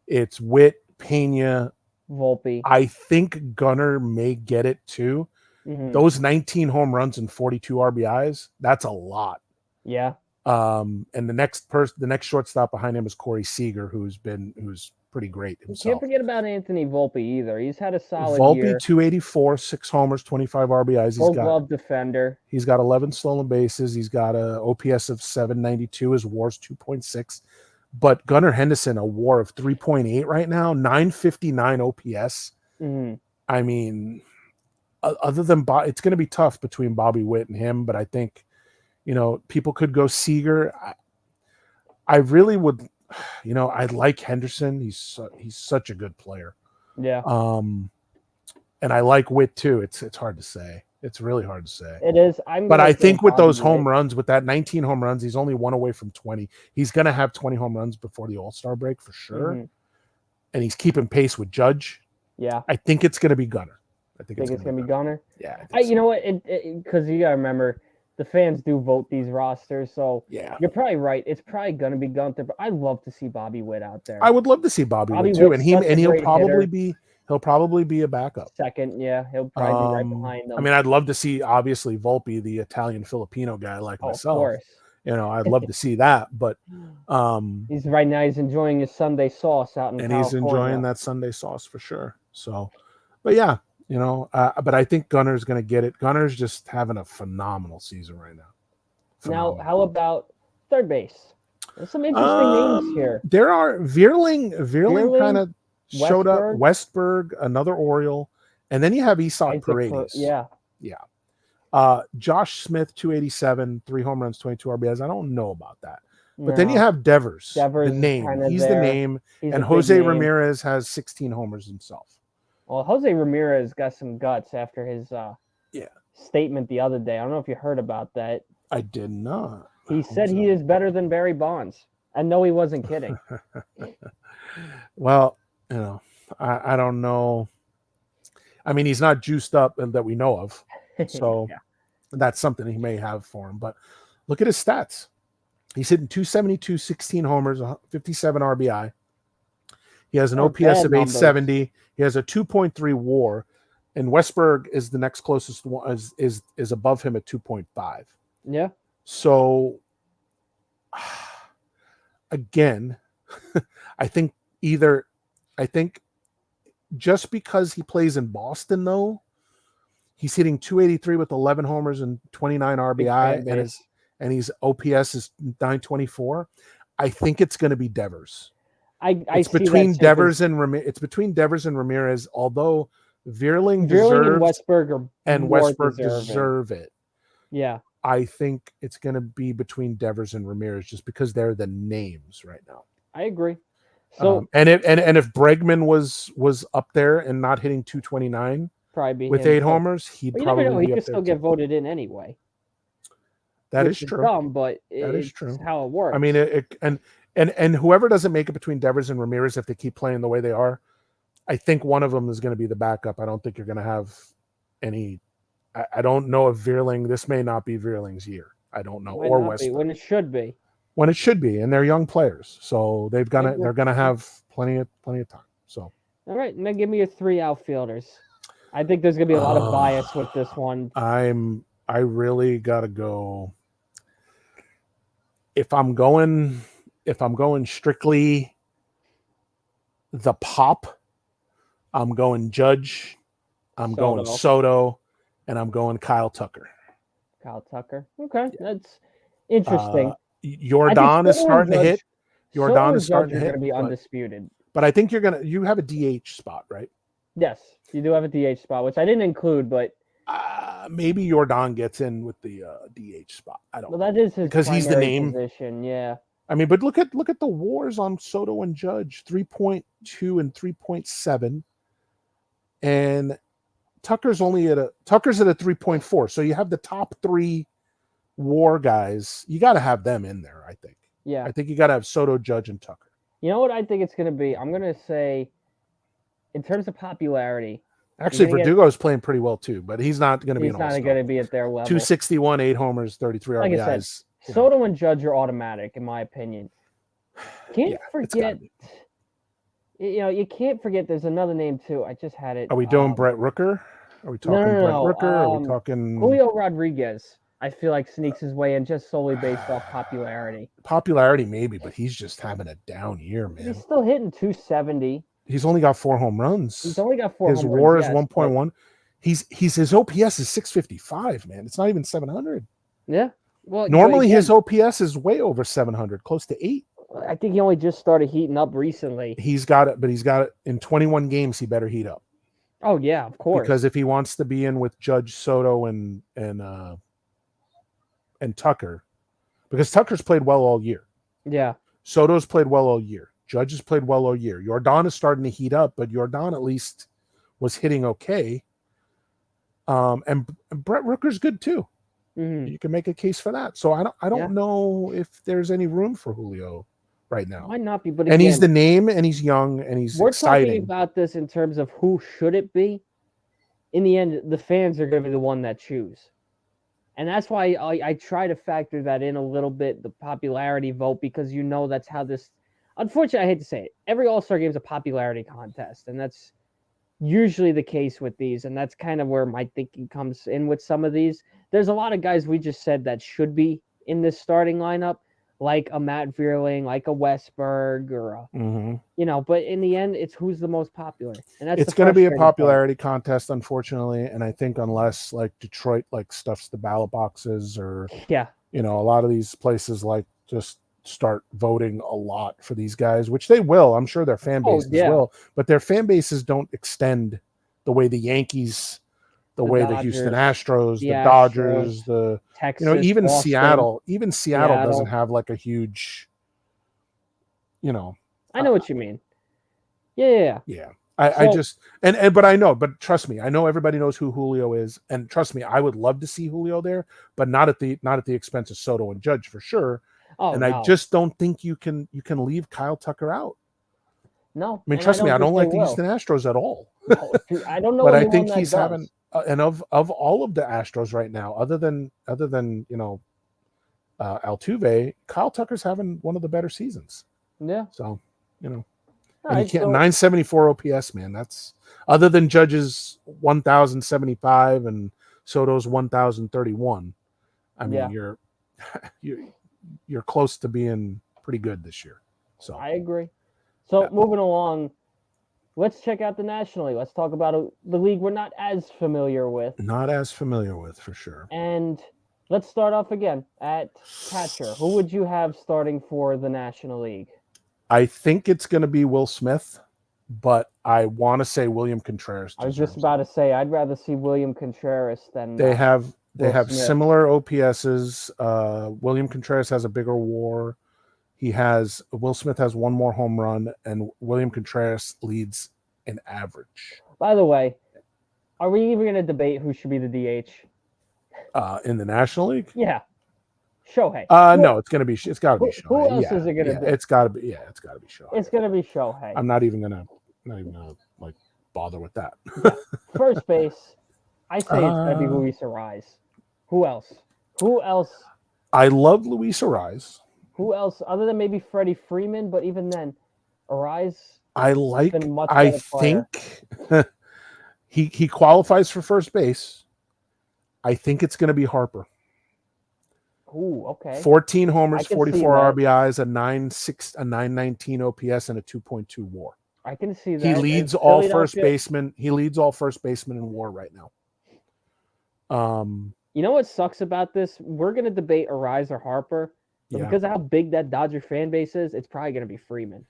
it's Witt, Pena, Volpe. I think Gunnar may get it too. Mm-hmm. Those 19 home runs and 42 RBIs, that's a lot. Yeah. And the next shortstop behind him is Corey Seager, who's pretty great himself. You can't forget about Anthony Volpe either. He's had a solid Volpe, year. 284, 6 homers, 25 RBIs. Gold Glove defender. He's got 11 stolen bases. He's got a OPS of 792. His WAR's 2.6. But Gunnar Henderson, a WAR of 3.8 right now, 959 OPS. Mm-hmm. I mean, other than it's going to be tough between Bobby Witt and him, but I think, people could go Seager. I really would, I like Henderson. He's such a good player. Yeah. And I like Witt too. It's hard to say. It's really hard to say. It is. But I think with those home runs, with that 19 home runs, he's only one away from 20. He's going to have 20 home runs before the All-Star break for sure. Mm-hmm. And he's keeping pace with Judge. Yeah. I think it's going to be Gunnar. I think it's going to be Gunnar? Yeah. You know what? Because you got to remember, the fans do vote these rosters, so yeah, you're probably right. It's probably going to be Gunther, but I'd love to see Bobby Witt out there. I would love to see Bobby Witt too, and he'll probably be a backup. Second, yeah, he'll probably be right behind them. I mean, I'd love to see obviously Volpe, the Italian Filipino guy like myself. Of course. I'd love to see that, but he's right now. He's enjoying his Sunday sauce out in California. He's enjoying that Sunday sauce for sure. So, but yeah, but I think Gunner's going to get it. Gunner's just having a phenomenal season right now. Now, how about third base? There's some interesting names here. There are Veerling kind of showed up. Westberg, another Oriole, and then you have Isak Paredes. Yeah. Josh Smith, 287, 3 home runs, 22 RBIs. I don't know about that. But then you have Devers, the name. He's the name. And Jose Ramirez has 16 homers himself. Well, Jose Ramirez got some guts after his statement the other day. I don't know if you heard about that. I did not. He said he is better than Barry Bonds. I know he wasn't kidding. Well, I don't know. I mean, he's not juiced up that we know of. So that's something he may have for him. But look at his stats. He's hitting 272, 16 homers, 57 RBI. He has an OPS of 870. He has a 2.3 WAR, and Westberg is the next closest one, is above him at 2.5. Yeah. So again, I think just because he plays in Boston, though, he's hitting 283 with 11 homers and 29 RBI, and his OPS is 924. I think it's going to be Devers. It's between Devers and Ramirez, although Veerling and Westberg deserve it. Yeah. I think it's going to be between Devers and Ramirez just because they're the names right now. I agree. So and if Bregman was up there and not hitting 229 probably with 8 homers, he'd probably he could still get voted in anyway. That is true. Dumb, but that is true. How it works. I mean, and whoever doesn't make it between Devers and Ramirez, if they keep playing the way they are, I think one of them is going to be the backup. I don't think you're going to have any. I don't know if Veerling. This may not be Veerling's year. I don't know, or Westberg. When it should be. When it should be, and they're young players, so they're gonna have plenty of time. So all right, and then give me your 3 outfielders. I think there's gonna be a lot of bias with this one. I really gotta go. If I'm going strictly the pop, I'm going Judge, going Soto, and I'm going Kyle Tucker. Okay, that's interesting. Jordan is starting to hit. Jordan is starting to hit. Going to be undisputed. But I think you have a DH spot, right? Yes, you do have a DH spot, which I didn't include, but maybe Jordan gets in with the DH spot. I don't know. That is his because he's the name position. Yeah. I mean, but look at the WARs on Soto and Judge, 3.2 and 3.7, and Tucker's at a 3.4. So you have the top 3 WAR guys. You got to have them in there, I think. Yeah. I think you got to have Soto, Judge, and Tucker. You know what I think it's going to be? I'm going to say, in terms of popularity. Actually, Verdugo's playing pretty well too, but he's not going to be an all-star. He's not going to be at their level. 261, 8 homers, 33 RBIs. Like I said, Soto and Judge are automatic, in my opinion. Can't forget. You can't forget. There's another name too. I just had it. Are we doing Brett Rooker? Are we talking Brett Rooker? Are we talking Julio Rodriguez? I feel like sneaks his way in just solely based off popularity. Popularity, maybe, but he's just having a down year, man. He's still hitting 270. He's only got 4 home runs. His WAR is 1.1. His OPS is 655, man. It's not even 700. Yeah. Well, normally his OPS is way over 700, close to 8. I think he only just started heating up recently. He's got it in 21 games. He better heat up. Oh yeah, of course. Because if he wants to be in with Judge, Soto, and Tucker, because Tucker's played well all year. Yeah. Soto's played well all year. Judge has played well all year. Jordan is starting to heat up, but Jordan at least was hitting okay. And Brett Rooker's good too. Mm-hmm. You can make a case for that. So I don't know if there's any room for Julio right now. Might not be, but again, he's the name, and he's young, and he's exciting. Talking about this in terms of who should it be. In the end, the fans are going to be the one that choose. And that's why I try to factor that in a little bit, the popularity vote, because that's how this. Unfortunately, I hate to say it, every All-Star game is a popularity contest, and that's usually the case with these, and that's kind of where my thinking comes in with some of these. There's a lot of guys we just said that should be in this starting lineup, like a Matt Vierling, like a Westberg, or a, but in the end, it's who's the most popular, and that's it's going to be a popularity contest, unfortunately. And I think unless like Detroit like stuffs the ballot boxes, or a lot of these places like just start voting a lot for these guys, which they will. I'm sure their fan bases will, but their fan bases don't extend the way the Yankees, the way Dodgers, the Houston Astros, the Dodgers, the Texas, even Boston, Seattle. Even Seattle doesn't have like a huge, I know what you mean. Yeah. I just but I know, but trust me, I know everybody knows who Julio is, and trust me, I would love to see Julio there, but not at the expense of Soto and Judge for sure. I just don't think you can leave Kyle Tucker out. No, I mean, trust me, I don't like the Houston Astros at all. No, I don't know, but I think he's having, and of all of the Astros right now, other than Altuve, Kyle Tucker's having one of the better seasons. Yeah. So, and you can't 974 OPS, man. That's other than Judge's 1,075 and Soto's 1,031. I mean, you're close to being pretty good this year. So I agree. So moving along, let's check out the National League. Let's talk about the league we're not as familiar with. Not as familiar with, for sure. And let's start off again at catcher. Who would you have starting for the National League? I think it's going to be Will Smith, but I want to say William Contreras. I was just about to say I'd rather see William Contreras than they have similar OPSs. William Contreras has a bigger WAR. Will Smith has one more home run, and William Contreras leads in average. By the way, are we even going to debate who should be the DH? In the National League? Yeah. Shohei. No, it's got to be Shohei. Who else is it going to be? It's got to be Shohei. It's going to be Shohei. I'm not even going to like bother with that. First base, I say it's going to be Luis Arraez. Who else? I love Luis Arraez. Who else other than maybe Freddie Freeman? But even then, Arraez. I think he qualifies for first base. I think it's going to be Harper. Ooh, okay. 14 homers, 44 RBIs, a 919 OPS, and a 2.2 WAR. I can see that. He leads all first basemen. He leads all first basemen in WAR right now. You know what sucks about this? We're going to debate Arraez or Harper. But because of how big that Dodger fan base is, it's probably going to be Freeman.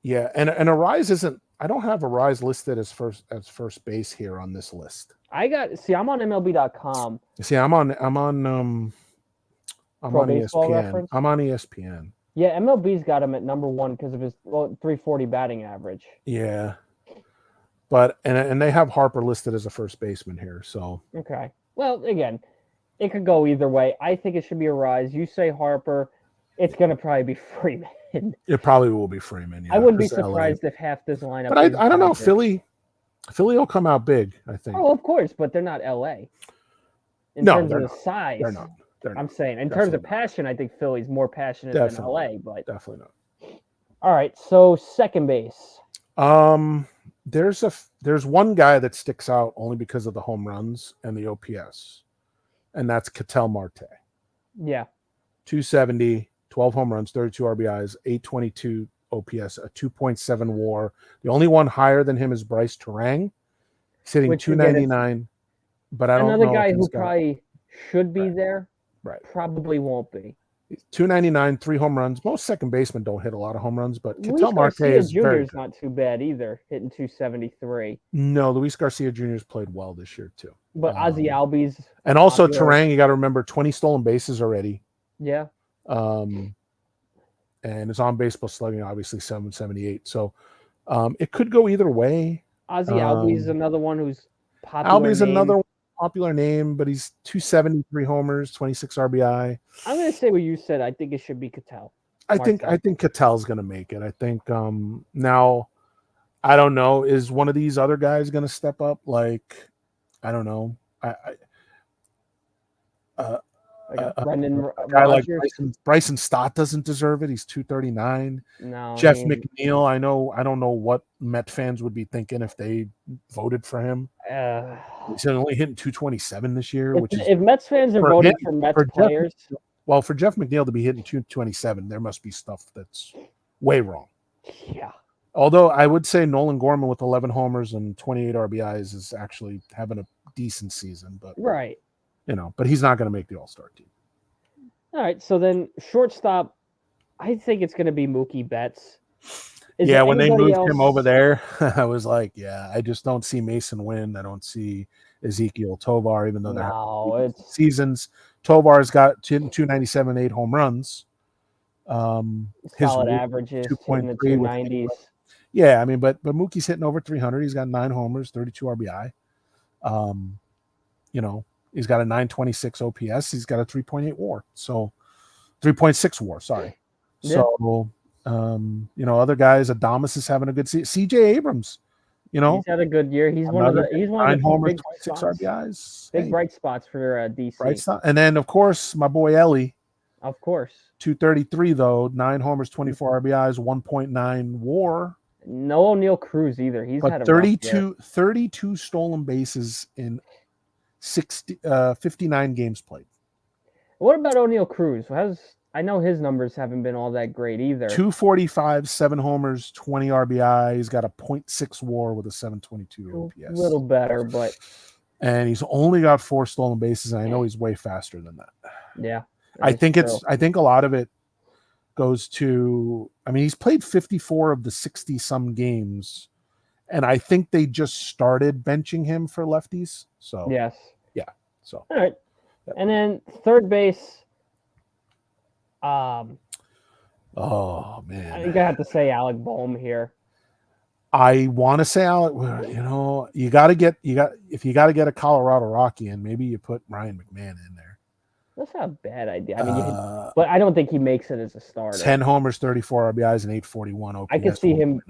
Yeah, and Arraez isn't. I don't have Arraez listed as first base here on this list. I'm on MLB.com. See, I'm on ESPN. Reference? I'm on ESPN. Yeah, MLB's got him at number 1 because of his 340 batting average. Yeah, but and they have Harper listed as a first baseman here. So okay. Well, again, it could go either way. I think it should be Arraez. You say Harper, it's going to probably be Freeman. It probably will be Freeman. Yeah, I wouldn't be surprised if half this lineup. But I don't know. Philly will come out big, I think. Oh, of course, but they're not LA. In terms of the size, they're not. I'm saying in terms of passion, I think Philly's more passionate than LA. But definitely not. All right, so second base. There's one guy that sticks out only because of the home runs and the OPS, and that's Ketel Marte. Yeah. 270, 12 home runs, 32 RBIs, 822 OPS, a 2.7 WAR. The only one higher than him is Bryce Terang, sitting 299. But I don't know. Another guy who probably should be there, probably won't be. 299, 3 home runs. Most second basemen don't hit a lot of home runs, but Ketel Marte is Jr. is not too bad either, hitting 273. No, Luis Garcia Jr. has played well this year too. But Ozzie Albies. And also Terang, you got to remember 20 stolen bases already. Yeah. And his on-base plus slugging, obviously 778. So it could go either way. Ozzie Albies is another one who's popular. Albies another popular name, but he's 273 homers, 26 RBI. I'm going to say what you said. I think it should be Ketel. I think Ketel's going to make it. I think now, I don't know. Is one of these other guys going to step up? Like, I don't know. Brendan a guy like Rodgers. Bryson Stott doesn't deserve it. He's 239. No, Jeff McNeil. I don't know what Met fans would be thinking if they voted for him. He's only hitting 227 this year, if Mets fans are voting for Mets players. For Jeff McNeil to be hitting 227, there must be stuff that's way wrong. Yeah. Although I would say Nolan Gorman with 11 homers and 28 RBIs is actually having a decent season, but right. But he's not going to make the All-Star team. All right, so then shortstop, I think it's going to be Mookie Betts. When they moved him over there, I was like, I just don't see Mason Wynn. I don't see Ezekiel Tovar, even though they're seasons. Tovar's got 297, 8 home runs. Solid averages, 2.3 290s. Yeah, I mean, but Mookie's hitting over 300. He's got 9 homers, 32 RBI. He's got a 926 OPS. He's got a 3.8 WAR. So 3.6 WAR, sorry. Yeah. So other guys, Adames is having a good season. CJ Abrams, he's had a good year. He's one of the 9 homers, 26 RBIs. Big bright spots for DC. Bright spot. And then of course my boy Ellie. Of course. 233 though, 9 homers, 24 RBIs, 1.9 WAR. No O'Neal Cruz either. He's had a 32 stolen bases in 59 games played. What about O'Neal Cruz? I know his numbers haven't been all that great either. 245, 7 homers, 20 RBI. He's got a 0.6 WAR with a 722 OPS. A little better, and he's only got 4 stolen bases, and I know he's way faster than that. Yeah. I think a lot of it goes to, he's played 54 of the 60 some games, and I think they just started benching him for lefties. So yes. Yeah. So all right. Yep. And then third base. Oh man. I think I have to say Alec Bohm here. I want to say Alec, if you got to get a Colorado Rocky in, maybe you put Ryan McMahon in there. That's not a bad idea. But I don't think he makes it as a starter. 10 homers, 34 RBIs, and 841 OPS. I could see him.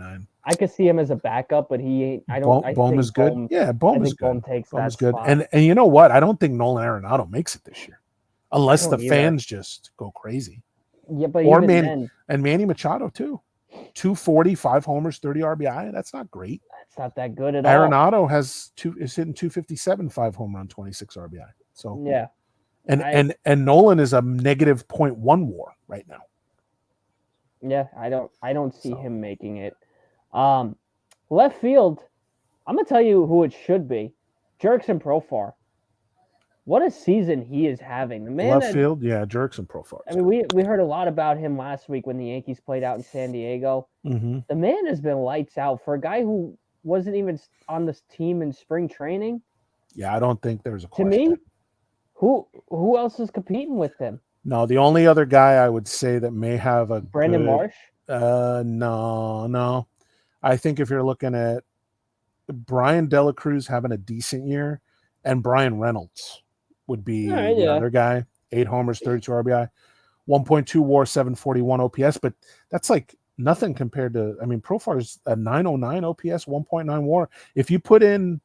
I could see him as a backup, but he ain't. I don't. Bohm is good. Bohm is good. Bohm takes that good. spot. And you know what? I don't think Nolan Arenado makes it this year, unless the fans just go crazy. Yeah, but Manny Machado too. 240, 5 homers, 30 RBI. That's not great. That's not that good at all. Arenado is hitting 257, 5 home run, 26 RBI. So yeah. And Nolan is a negative 0.1 WAR right now. Yeah, I don't see him making it. Left field, I'm gonna tell you who it should be. Jurickson Profar. What a season he is having. The man left field, Jurickson Profar. We heard a lot about him last week when the Yankees played out in San Diego. Mm-hmm. The man has been lights out for a guy who wasn't even on this team in spring training. Yeah, I don't think there's a question. To me, who else is competing with him? No, the only other guy I would say that may have a Brandon Marsh? No. I think if you're looking at Brian Dela Cruz having a decent year, and Brian Reynolds would be the other guy. 8 homers, 32 RBI, 1.2 WAR, 741 OPS, but that's like nothing compared to. Profar's a 909 OPS, 1.9 WAR. If you're putting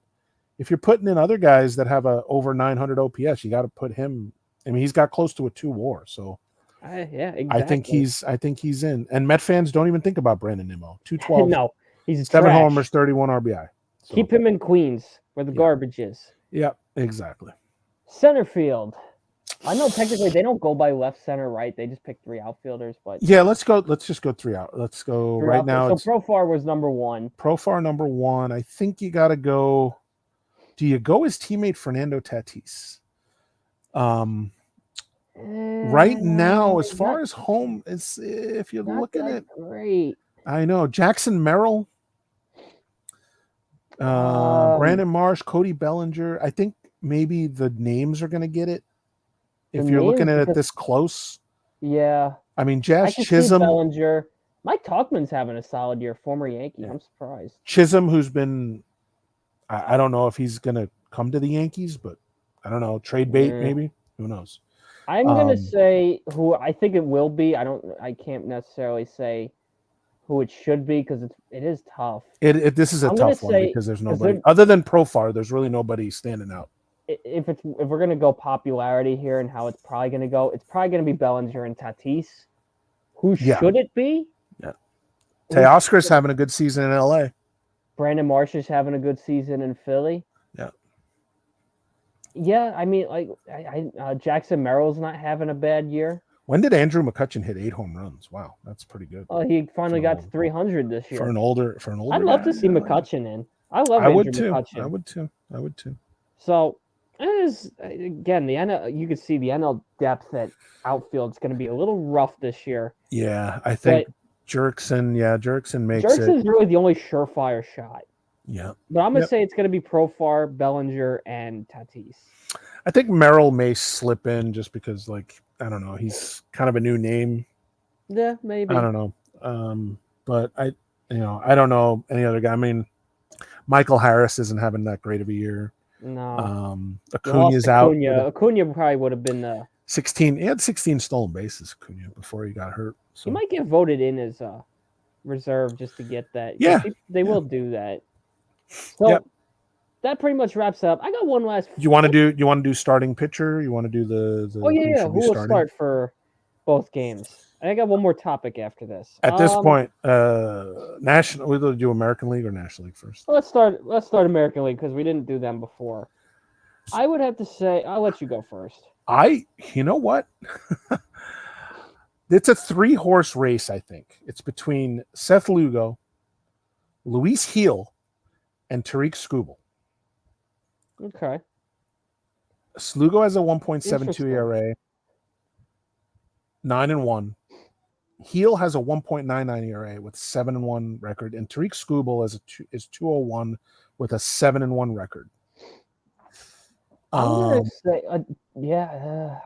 in other guys that have a over 900 OPS, you got to put him. He's got close to a 2 WAR. So exactly. I think he's in. And Met fans don't even think about Brandon Nimmo. 212. No, he's 7 trash. homers, 31 RBI. So, keep him in Queens where the garbage is. Yep, exactly. Center field. I know technically they don't go by left, center, right. They just pick 3 outfilders, but let's go. Let's just go 3 out. Let's go right now. So Profar was number 1. Profar number 1. I think you got to go. Do you go his teammate Fernando Tatis? Right now, as far as home, if you're looking at great. I know Jackson Merrill, Brandon Marsh, Cody Bellinger. I think maybe the names are going to get it. If you're looking at it this close. Yeah. Jazz Chisholm. Bellinger. Mike Tauchman's having a solid year, former Yankee. Yeah. I'm surprised. Chisholm, who's been, I don't know if he's going to come to the Yankees, but I don't know. Trade bait, maybe. Who knows? I'm going to say who I think it will be. I can't necessarily say who it should be because it is tough. This is a tough one because there's nobody other than Profar. There's really nobody standing out. if we're gonna go popularity here and how it's probably gonna be Bellinger and Tatis. Who should it be? Yeah. Teoscar's having a good season in LA. Brandon Marsh is having a good season in Philly. Yeah. Yeah, I mean, like Jackson Merrill's not having a bad year. When did Andrew McCutchen hit 8 home runs? Wow, that's pretty good. Oh, he finally got to 300 this year. For an older I'd love to see McCutchen in. I love Andrew McCutchen. I would too. So, again, the NL, you could see the NL depth at outfield is going to be a little rough this year. Yeah, I think Jurickson makes it. Jurickson's really the only surefire shot. Yeah. But I'm going to say it's going to be Profar, Bellinger, and Tatis. I think Merrill may slip in just because, like, I don't know, he's kind of a new name. Yeah, maybe. I don't know. But I don't know any other guy. I mean, Michael Harris isn't having that great of a year. No. Acuna's out. Acuna probably would have been 16. He had 16 stolen bases, Acuna, before he got hurt. So. He might get voted in as a reserve just to get that. Yeah. They will do that. So that pretty much wraps up. I got one last. You want to do starting pitcher? You want to do the Oh yeah. Who will start for both games? I got one more topic after this. At this point, national. We'll do American League or National League first. Let's start American League because we didn't do them before. I would have to say I'll let you go first. You know what? It's a 3-horse race. I think it's between Seth Lugo, Luis Gil, and Tariq Skubal. Okay. Lugo has a 1.72 ERA, 9-1. Gil has a 1.99 ERA with 7-1 record, and Tariq Skubal is 2.01 with a 7-1 record. I'm gonna say,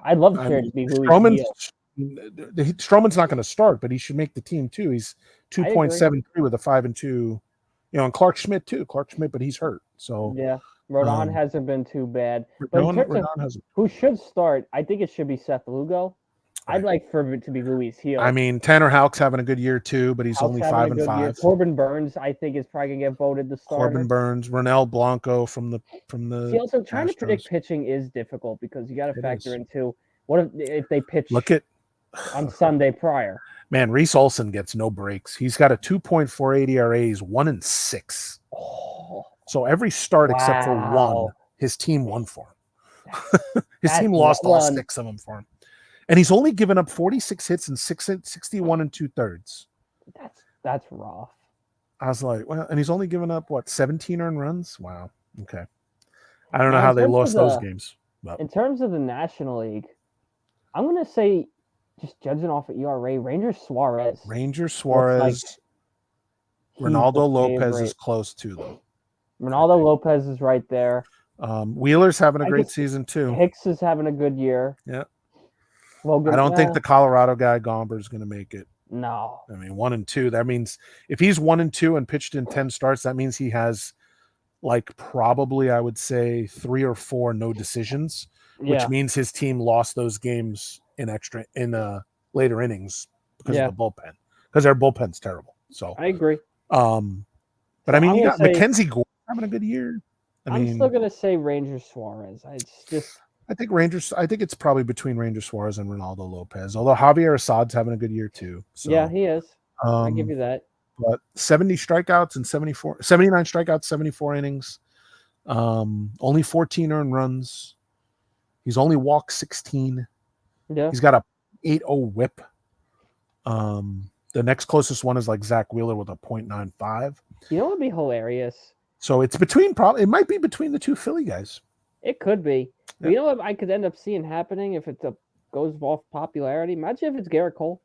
I'd love to be Luis Gil. Stroman's not going to start, but he should make the team too. He's 2.73 with a 5-2. And Clark Schmidt too. But he's hurt. So yeah, Rodon hasn't been too bad. But in terms of who should start, I think it should be Seth Lugo. I'd like for it to be Luis Gil. I mean, Tanner Houck's having a good year too, but he's only 5-5. Corbin Burns, I think, is probably gonna get voted the starter. Corbin Burns, Ronel Blanco from the. See, also trying to predict pitching is difficult because you got to factor into what if they pitch. Look at on Sunday prior. Man, Reese Olson gets no breaks. He's got a 2.48 ERA. He's 1-6. Oh, so every start except for one, his team won for him. His team lost all 6 of them for him. And he's only given up 46 hits and 61 2/3. That's rough. I was like, well, and he's only given up 17 earned runs? Wow. Okay. I don't know how they lost those games. But. In terms of the National League, I'm gonna say, just judging off of ERA, Ranger Suarez. Ronaldo Lopez is close too, though. Ronaldo Lopez is right there. Wheeler's having a great season too. Hicks is having a good year. Yeah. Logan, I don't think the Colorado guy Gomber is going to make it. No. I mean, 1-2. That means if he's 1-2 and pitched in 10 starts, that means he has probably, I would say, 3 or 4 no decisions, which means his team lost those games in later innings because of the bullpen, because their bullpen's terrible. So I agree. But I mean, you got Mackenzie Gore having a good year. I'm still going to say Ranger Suarez. I think it's probably between Ranger Suarez and Ronaldo Lopez, although Javier Assad's having a a good year too. So, yeah, he is. I give you that. But 79 strikeouts, 74 innings, only 14 earned runs. He's only walked 16. Yeah. He's got a 8.0 whip. The next closest one is Zach Wheeler with a 0.95. You know what would be hilarious? So it's it might be between the 2 Philly guys. It could be. Yeah. You know what I could end up seeing happening if it goes off popularity? Imagine if it's Garrett Cole.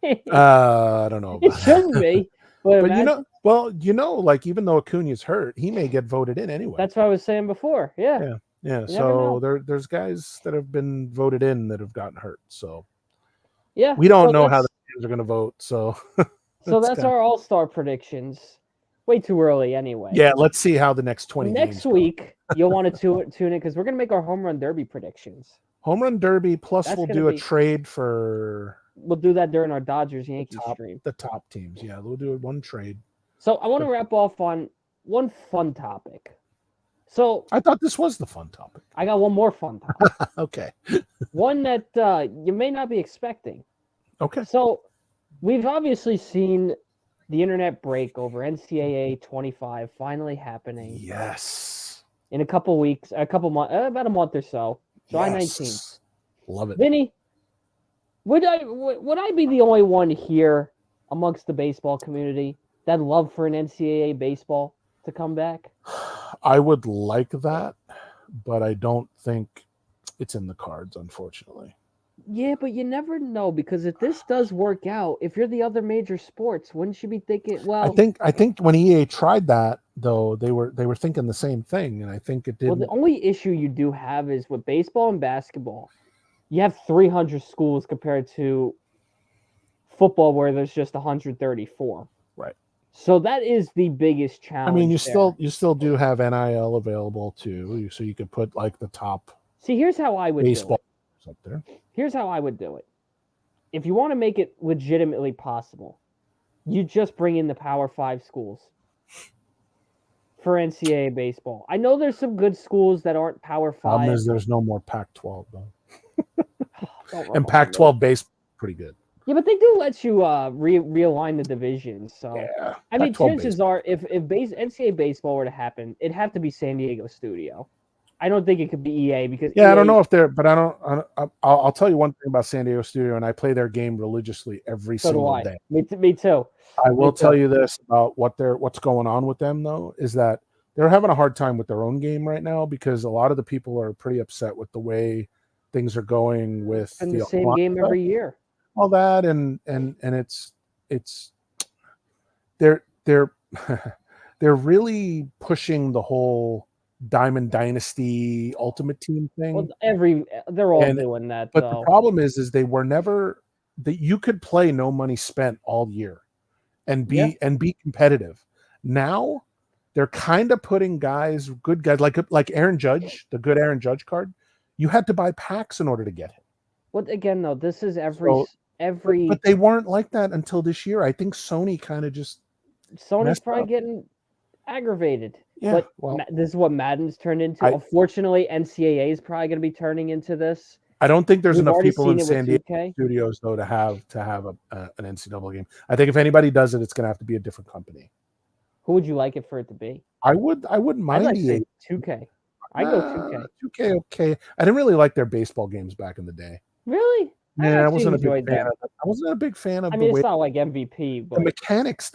I don't know. It shouldn't be. But even though Acuna's hurt, he may get voted in anyway. That's what I was saying before. Yeah. Yeah. So there's guys that have been voted in that have gotten hurt. So yeah, we don't know how the teams are going to vote. So that's our all-star predictions. Way too early anyway. Yeah, let's see how the next 20 next week you'll want to tune in because we're going to make our home run derby predictions. Home run derby plus we'll do a trade for. We'll do that during our Dodgers-Yankees stream. The top teams, yeah, we'll do one trade. So I want to wrap off on one fun topic. So I thought this was the fun topic. I got one more fun topic. Okay. One that you may not be expecting. Okay. So we've obviously seen the internet break over NCAA 25 finally happening. Yes. In a couple weeks, about a month or so. July 19th. Love it. Vinny, would I be the only one here amongst the baseball community that love for an NCAA baseball to come back? I would like that, but I don't think it's in the cards, unfortunately. Yeah, but you never know, because if this does work out, if you're the other major sports, wouldn't you be thinking, well, I think when EA tried that, though, they were thinking the same thing, and I think it didn't. Well, the only issue you do have is with baseball and basketball, you have 300 schools compared to football where there's just 134. Right. So that is the biggest challenge. I mean, you still do have NIL available too, so you could put like the top. See, here's how I would baseball do it. Up there. Here's how I would do it. If you want to make it legitimately possible, you just bring in the Power 5 schools for NCAA baseball. I know there's some good schools that aren't Power 5. Problem is there's no more Pac-12 though. And Pac-12 baseball pretty good. Yeah, but they do let you realign the divisions. So yeah, I mean, chances are, if NCAA baseball were to happen, it'd have to be San Diego Studio. I don't think it could be EA because I don't know if they're, but I'll tell you one thing about San Diego Studio, and I play their game religiously every single day. Me too. I will tell you this about what's going on with them though, is that they're having a hard time with their own game right now because a lot of the people are pretty upset with the way things are going with the same game every year. All that and it's they're they're really pushing the whole Diamond Dynasty Ultimate Team thing. Well, they're all doing that. But the problem is they were never that you could play no money spent all year and be competitive. Now they're kind of putting good guys like Aaron Judge, the good Aaron Judge card. You had to buy packs in order to get him. Well, again, though, this is every. But they weren't like that until this year. I think Sony's probably getting aggravated. Yeah, but this is what Madden's turned into. Unfortunately, NCAA is probably going to be turning into this. I don't think there's enough people in San Diego studios though to have an NCAA game. I think if anybody does it, it's going to have to be a different company. Who would you like it for it to be? I wouldn't mind. I'd like 2K. I go 2K. 2K, okay. I didn't really like their baseball games back in the day. Really? Yeah, I wasn't a big fan of it. I wasn't a big fan of. I mean, it's not like MVP, but the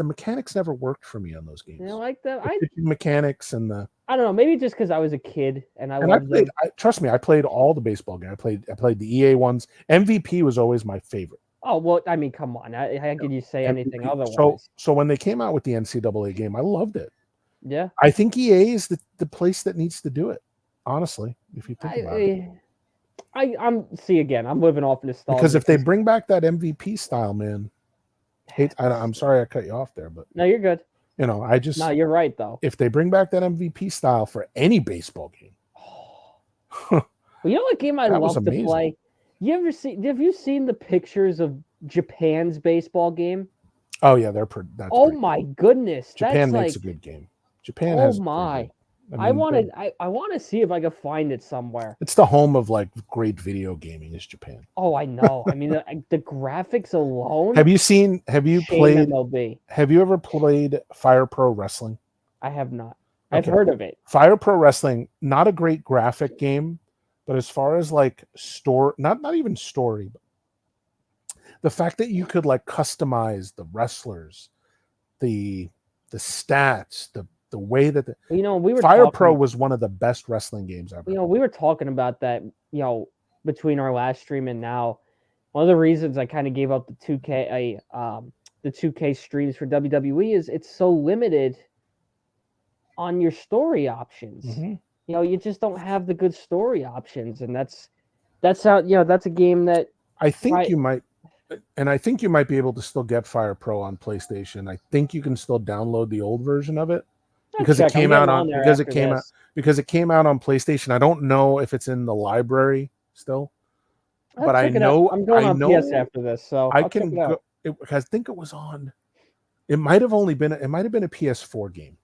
mechanics never worked for me on those games. You know, like the mechanics and the. I don't know. Maybe just because I was a kid and I played. Trust me, I played all the baseball games. I played the EA ones. MVP was always my favorite. Oh well, I mean, come on. How could you say anything MVP. otherwise? So when they came out with the NCAA game, I loved it. Yeah, I think EA is the place that needs to do it. Honestly, if you think about it. I'm living off nostalgia. Because if they bring back that MVP style, man, I'm sorry I cut you off there, but no, you're good. You know, no, you're right though. If they bring back that MVP style for any baseball game, well, you know what game I love to play? Have you seen the pictures of Japan's baseball game? Oh yeah, my goodness, Japan makes a good game. Japan has. Oh my. I want to see if I can find it somewhere. It's the home of like great video gaming is Japan. Oh, I know. I mean, the graphics alone. Have you played MLB? Have you ever played Fire Pro Wrestling? I have not. Okay. I've heard of it. Fire Pro Wrestling, not a great graphic game, but as far as like not even story, but the fact that you could like customize the wrestlers, the stats, the way that Fire Pro was one of the best wrestling games ever. We were talking about that, between our last stream and now. One of the reasons I kind of gave up the 2K streams for WWE is it's so limited on your story options. Mm-hmm. You just don't have the good story options, and that's how that's a game that I think you might. And I think you might be able to still get Fire Pro on PlayStation. I think you can still download the old version of it. Because it came out on PlayStation. I don't know if it's in the library still, but I know I'm going on PS after this, so I can go. I think it was on. It might have been a PS4 game.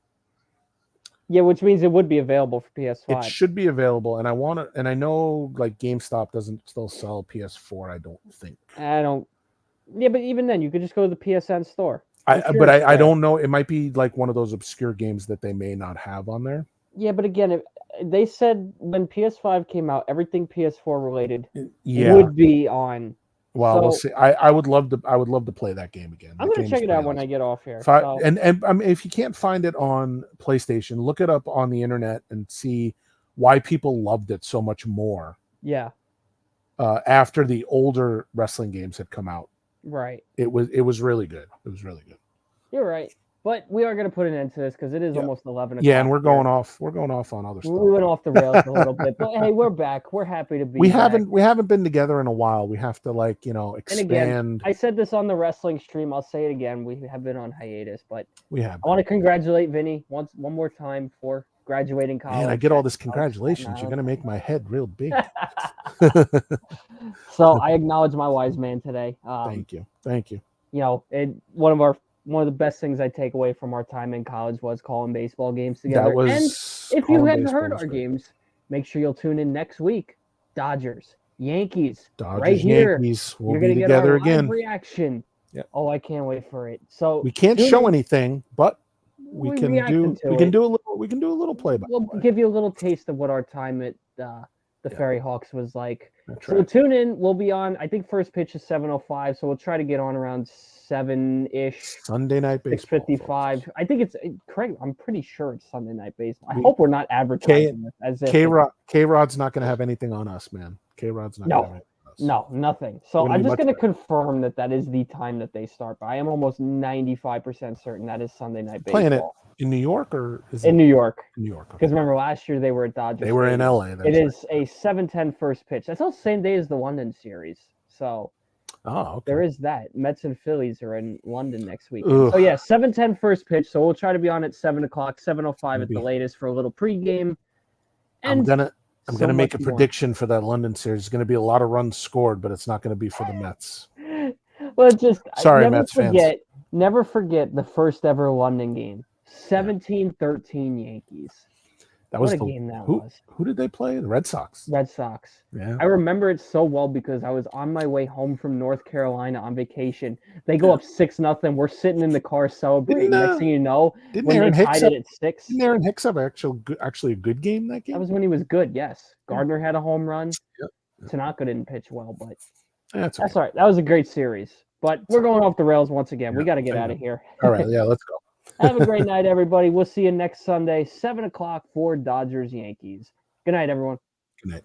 Yeah, which means it would be available for PS5. It should be available, and I know like GameStop doesn't still sell PS4. I don't think. Yeah, but even then, you could just go to the PSN store. I don't know. It might be like one of those obscure games that they may not have on there. Yeah, but again, they said when PS5 came out, everything PS4 related would be on. Well, we'll see. I would love to play that game again. I'm going to check it out when I get off here. And I mean, if you can't find it on PlayStation, look it up on the internet and see why people loved it so much more. Yeah. After the older wrestling games had come out. Right. It was really good. It was really good. You're right. But we are going to put an end to this because it is almost 11 o'clock. Yeah, and we're going off on other stuff. We went off the rails a little bit, but hey, we're back. We're happy to be back. We haven't been together in a while. We have to expand. And again, I said this on the wrestling stream. I'll say it again. We have been on hiatus, but I want to congratulate Vinny one more time for graduating college. Man, I get all this congratulations. You're going to make my head real big. So I acknowledge my wise man today. Thank you. One of the best things I take away from our time in college was calling baseball games together. And if you haven't heard our games, make sure you'll tune in next week. Dodgers, Yankees, right here. Yankees. You're going to get our live reaction. Yep. Oh, I can't wait for it. So we can't show anything, but we can do a little play by. We'll give you a little taste of what our time at the Ferry Hawks was like. So tune in. We'll be on. I think first pitch is 7:05, so we'll try to get on around 7-ish. Sunday night baseball. 6:55. I think it's correct. I'm pretty sure it's Sunday night baseball. I hope we're not advertising this as if K-Rod's not going to have anything on us, man. K-Rod's not going to have anything on us. No, nothing. So I'm just going to confirm that is the time that they start. But I am almost 95% certain that is Sunday night baseball. Playing it in New York or is in New York? In New York. Because remember last year they were at Dodgers. They were in LA. It is a 7:10 first pitch. That's also the same day as the London series. So there is that. Mets and Phillies are in London next week. So yeah, 7:10 first pitch. So we'll try to be on at 7 o'clock, 7:05 at the latest for a little pregame. And I'm gonna make a prediction for that London series. It's gonna be a lot of runs scored, but it's not gonna be for the Mets. Well, sorry, Mets fans. Never forget the first ever London game. 17-13 Yankees. What a game that was. Who did they play? The Red Sox. Red Sox. Yeah. I remember it so well because I was on my way home from North Carolina on vacation. They go up 6-0. We're sitting in the car celebrating. Next thing you know, when they tied it at 6. Didn't Aaron Hicks have actually a good game that game? That was when he was good, yes. Gardner had a home run. Yep. Tanaka didn't pitch well, but that's all right. That was a great series. But we're going off the rails once again. We got to get out of here. All right, yeah, let's go. Have a great night, everybody. We'll see you next Sunday, 7 o'clock for Dodgers Yankees. Good night, everyone. Good night.